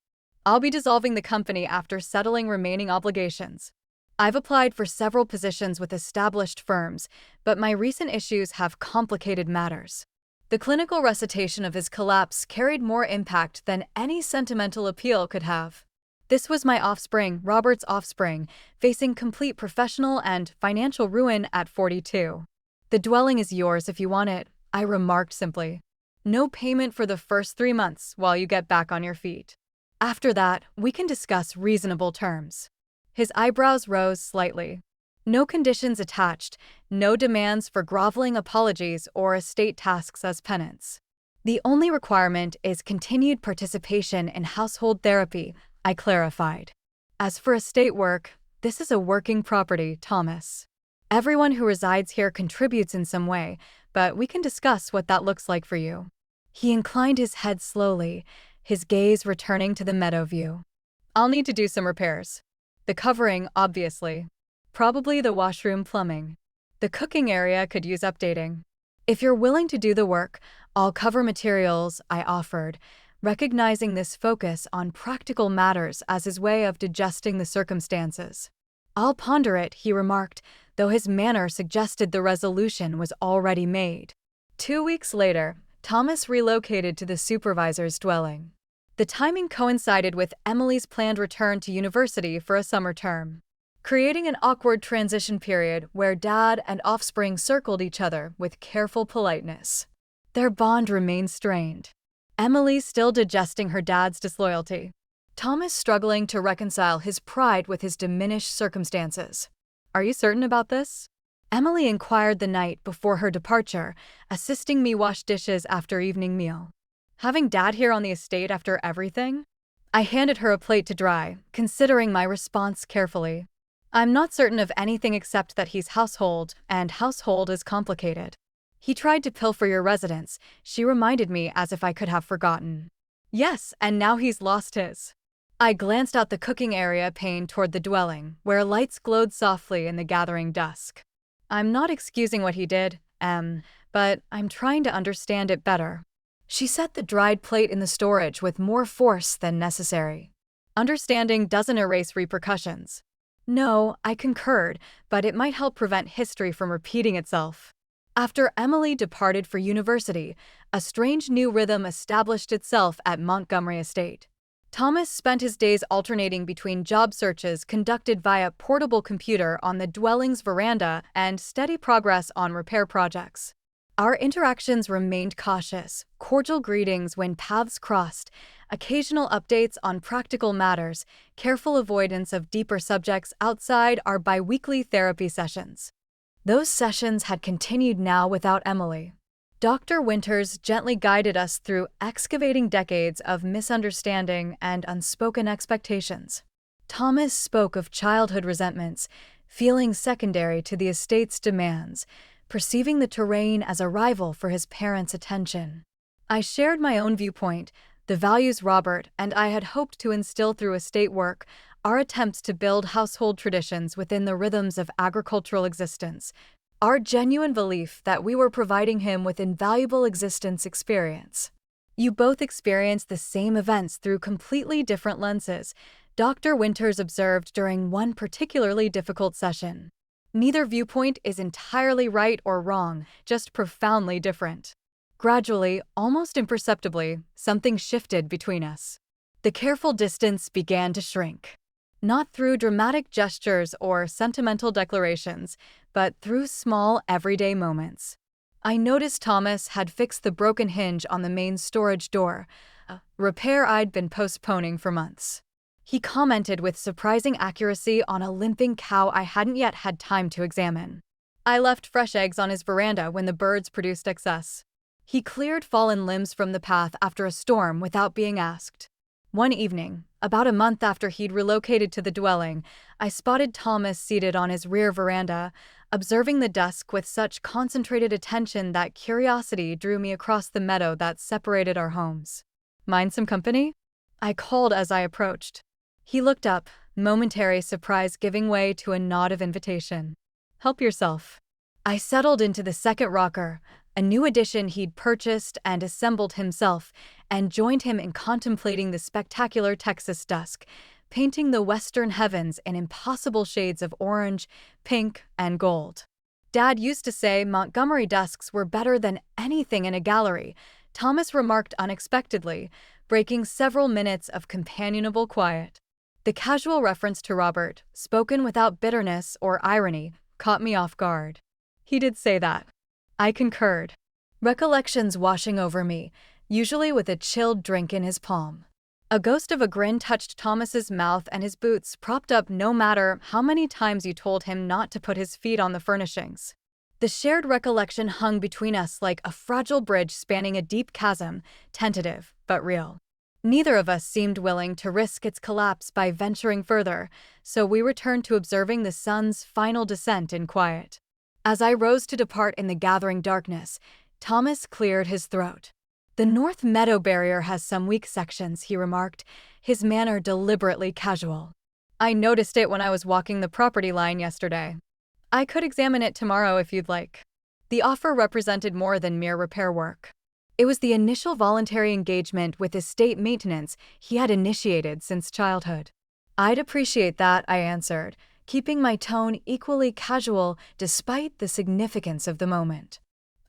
I'll be dissolving the company after settling remaining obligations. I've applied for several positions with established firms, but my recent issues have complicated matters." The clinical recitation of his collapse carried more impact than any sentimental appeal could have. This was my offspring, Robert's offspring, facing complete professional and financial ruin at 42. "The dwelling is yours if you want it," I remarked simply. "No payment for the first 3 months while you get back on your feet. After that, we can discuss reasonable terms." His eyebrows rose slightly. "No conditions attached, no demands for groveling apologies or estate tasks as penance. The only requirement is continued participation in household therapy," I clarified. "As for estate work, this is a working property, Thomas. Everyone who resides here contributes in some way, but we can discuss what that looks like for you." He inclined his head slowly, his gaze returning to the meadow view. "I'll need to do some repairs. The covering, obviously. Probably the washroom plumbing. The cooking area could use updating. If you're willing to do the work, I'll cover materials," I offered, recognizing this focus on practical matters as his way of digesting the circumstances. "I'll ponder it," he remarked, though his manner suggested the resolution was already made. 2 weeks later, Thomas relocated to the supervisor's dwelling. The timing coincided with Emily's planned return to university for a summer term, creating an awkward transition period where dad and offspring circled each other with careful politeness. Their bond remained strained. Emily still digesting her dad's disloyalty. Thomas struggling to reconcile his pride with his diminished circumstances. "Are you certain about this?" Emily inquired the night before her departure, assisting me wash dishes after evening meal. "Having dad here on the estate after everything?" I handed her a plate to dry, considering my response carefully. "I'm not certain of anything except that he's household, and household is complicated. He tried to pilfer your residence," she reminded me as if I could have forgotten. "Yes, and now he's lost his." I glanced out the cooking area pane toward the dwelling, where lights glowed softly in the gathering dusk. "I'm not excusing what he did, but I'm trying to understand it better." She set the dried plate in the storage with more force than necessary. "Understanding doesn't erase repercussions." "No," I concurred, "but it might help prevent history from repeating itself." After Emily departed for university, a strange new rhythm established itself at Montgomery Estate. Thomas spent his days alternating between job searches conducted via portable computer on the dwelling's veranda and steady progress on repair projects. Our interactions remained cautious, cordial greetings when paths crossed, occasional updates on practical matters, careful avoidance of deeper subjects outside our bi-weekly therapy sessions. Those sessions had continued now without Emily. Dr. Winters gently guided us through excavating decades of misunderstanding and unspoken expectations. Thomas spoke of childhood resentments, feelings secondary to the estate's demands, perceiving the terrain as a rival for his parents' attention. I shared my own viewpoint, the values Robert and I had hoped to instill through estate work, our attempts to build household traditions within the rhythms of agricultural existence, our genuine belief that we were providing him with invaluable existence experience. You both experienced the same events through completely different lenses, Dr. Winters observed during one particularly difficult session. Neither viewpoint is entirely right or wrong, just profoundly different. Gradually, almost imperceptibly, something shifted between us. The careful distance began to shrink. Not through dramatic gestures or sentimental declarations, but through small, everyday moments. I noticed Thomas had fixed the broken hinge on the main storage door, a repair I'd been postponing for months. He commented with surprising accuracy on a limping cow I hadn't yet had time to examine. I left fresh eggs on his veranda when the birds produced excess. He cleared fallen limbs from the path after a storm without being asked. One evening, about a month after he'd relocated to the dwelling, I spotted Thomas seated on his rear veranda, observing the dusk with such concentrated attention that curiosity drew me across the meadow that separated our homes. "Mind some company?" I called as I approached. He looked up, momentary surprise giving way to a nod of invitation. "Help yourself." I settled into the second rocker, a new addition he'd purchased and assembled himself, and joined him in contemplating the spectacular Texas dusk, painting the western heavens in impossible shades of orange, pink, and gold. Dad used to say Montgomery dusks were better than anything in a gallery, Thomas remarked unexpectedly, breaking several minutes of companionable quiet. The casual reference to Robert, spoken without bitterness or irony, caught me off guard. He did say that. I concurred. Recollections washing over me, usually with a chilled drink in his palm. A ghost of a grin touched Thomas's mouth and his boots propped up no matter how many times you told him not to put his feet on the furnishings. The shared recollection hung between us like a fragile bridge spanning a deep chasm, tentative but real. Neither of us seemed willing to risk its collapse by venturing further, so we returned to observing the sun's final descent in quiet. As I rose to depart in the gathering darkness, Thomas cleared his throat. "The North Meadow barrier has some weak sections," he remarked, his manner deliberately casual. "I noticed it when I was walking the property line yesterday. I could examine it tomorrow if you'd like." The offer represented more than mere repair work. It was the initial voluntary engagement with estate maintenance he had initiated since childhood. "I'd appreciate that," I answered, keeping my tone equally casual despite the significance of the moment.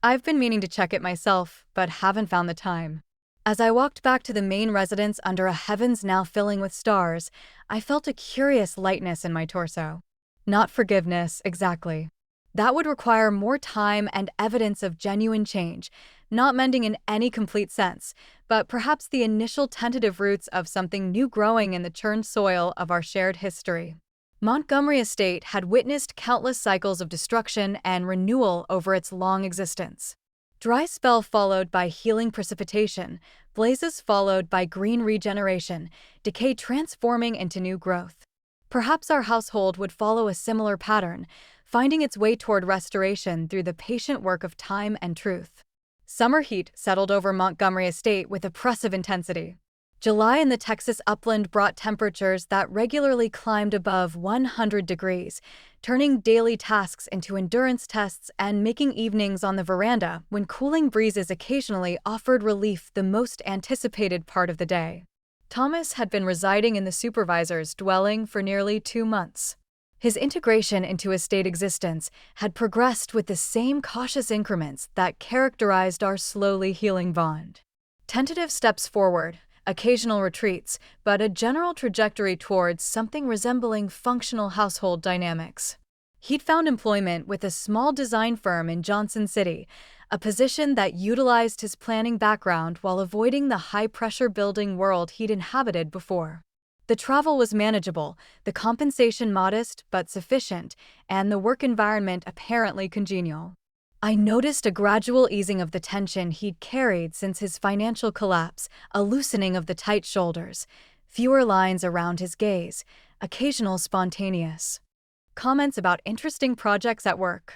"I've been meaning to check it myself, but haven't found the time." As I walked back to the main residence under a heavens now filling with stars, I felt a curious lightness in my torso. Not forgiveness, exactly. That would require more time and evidence of genuine change, not mending in any complete sense, but perhaps the initial tentative roots of something new growing in the churned soil of our shared history. Montgomery Estate had witnessed countless cycles of destruction and renewal over its long existence. Dry spell followed by healing precipitation, blazes followed by green regeneration, decay transforming into new growth. Perhaps our household would follow a similar pattern, finding its way toward restoration through the patient work of time and truth. Summer heat settled over Montgomery Estate with oppressive intensity. July in the Texas upland brought temperatures that regularly climbed above 100 degrees, turning daily tasks into endurance tests and making evenings on the veranda when cooling breezes occasionally offered relief the most anticipated part of the day. Thomas had been residing in the supervisor's dwelling for nearly 2 months. His integration into estate existence had progressed with the same cautious increments that characterized our slowly healing bond. Tentative steps forward, occasional retreats, but a general trajectory towards something resembling functional household dynamics. He'd found employment with a small design firm in Johnson City, a position that utilized his planning background while avoiding the high-pressure building world he'd inhabited before. The travel was manageable, the compensation modest but sufficient, and the work environment apparently congenial. I noticed a gradual easing of the tension he'd carried since his financial collapse, a loosening of the tight shoulders, fewer lines around his gaze, occasional spontaneous comments about interesting projects at work.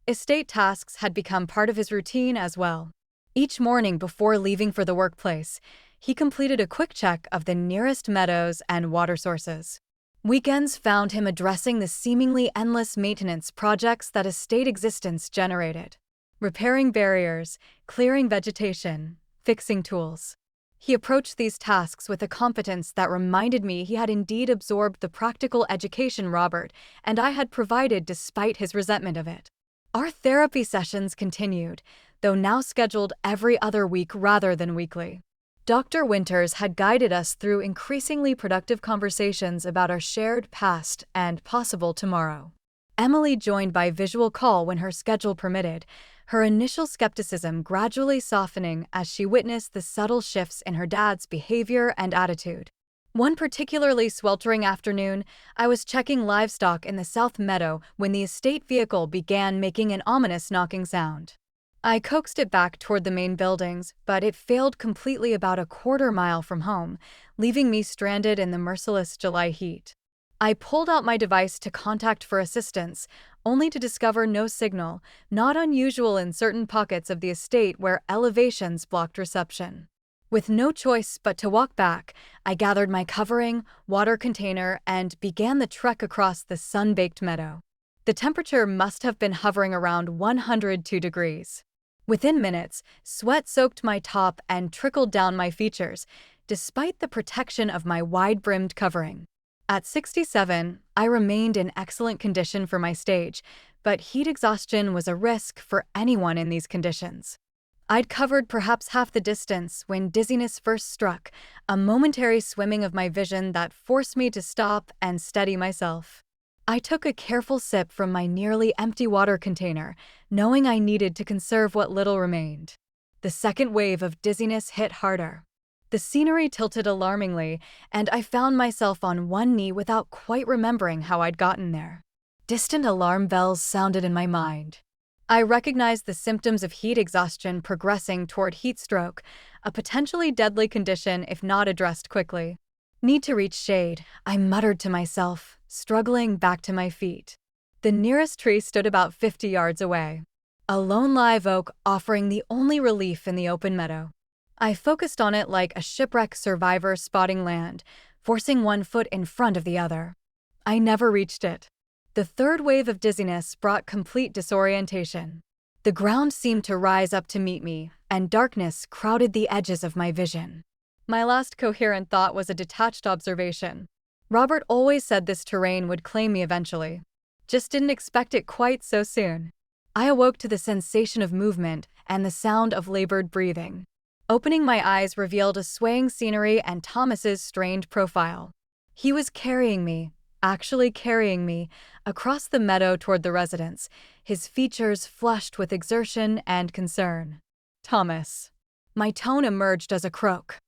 Estate tasks had become part of his routine as well. Each morning before leaving for the workplace, he completed a quick check of the nearest meadows and water sources. Weekends found him addressing the seemingly endless maintenance projects that estate existence generated. Repairing barriers, clearing vegetation, fixing tools. He approached these tasks with a competence that reminded me he had indeed absorbed the practical education Robert and I had provided despite his resentment of it. Our therapy sessions continued, though now scheduled every other week rather than weekly. Dr. Winters had guided us through increasingly productive conversations about our shared past and possible tomorrow. Emily joined by visual call when her schedule permitted, her initial skepticism gradually softening as she witnessed the subtle shifts in her dad's behavior and attitude. One particularly sweltering afternoon, I was checking livestock in the South Meadow when the estate vehicle began making an ominous knocking sound. I coaxed it back toward the main buildings, but it failed completely about a quarter-mile from home, leaving me stranded in the merciless July heat. I pulled out my device to contact for assistance, only to discover no signal, not unusual in certain pockets of the estate where elevations blocked reception. With no choice but to walk back, I gathered my covering, water container, and began the trek across the sun-baked meadow. The temperature must have been hovering around 102 degrees. Within minutes, sweat soaked my top and trickled down my features, despite the protection of my wide-brimmed covering. At 67, I remained in excellent condition for my stage, but heat exhaustion was a risk for anyone in these conditions. I'd covered perhaps half the distance when dizziness first struck, a momentary swimming of my vision that forced me to stop and steady myself. I took a careful sip from my nearly empty water container, knowing I needed to conserve what little remained. The second wave of dizziness hit harder. The scenery tilted alarmingly, and I found myself on one knee without quite remembering how I'd gotten there. Distant alarm bells sounded in my mind. I recognized the symptoms of heat exhaustion progressing toward heat stroke, a potentially deadly condition if not addressed quickly. Need to reach shade, I muttered to myself, struggling back to my feet. The nearest tree stood about 50 yards away. A lone live oak offering the only relief in the open meadow. I focused on it like a shipwreck survivor spotting land, forcing one foot in front of the other. I never reached it. The third wave of dizziness brought complete disorientation. The ground seemed to rise up to meet me, and darkness crowded the edges of my vision. My last coherent thought was a detached observation. Robert always said this terrain would claim me eventually. Just didn't expect it quite so soon. I awoke to the sensation of movement and the sound of labored breathing. Opening my eyes revealed a swaying scenery and Thomas's strained profile. He was carrying me, actually carrying me, across the meadow toward the residence, his features flushed with exertion and concern. Thomas. My tone emerged as a croak.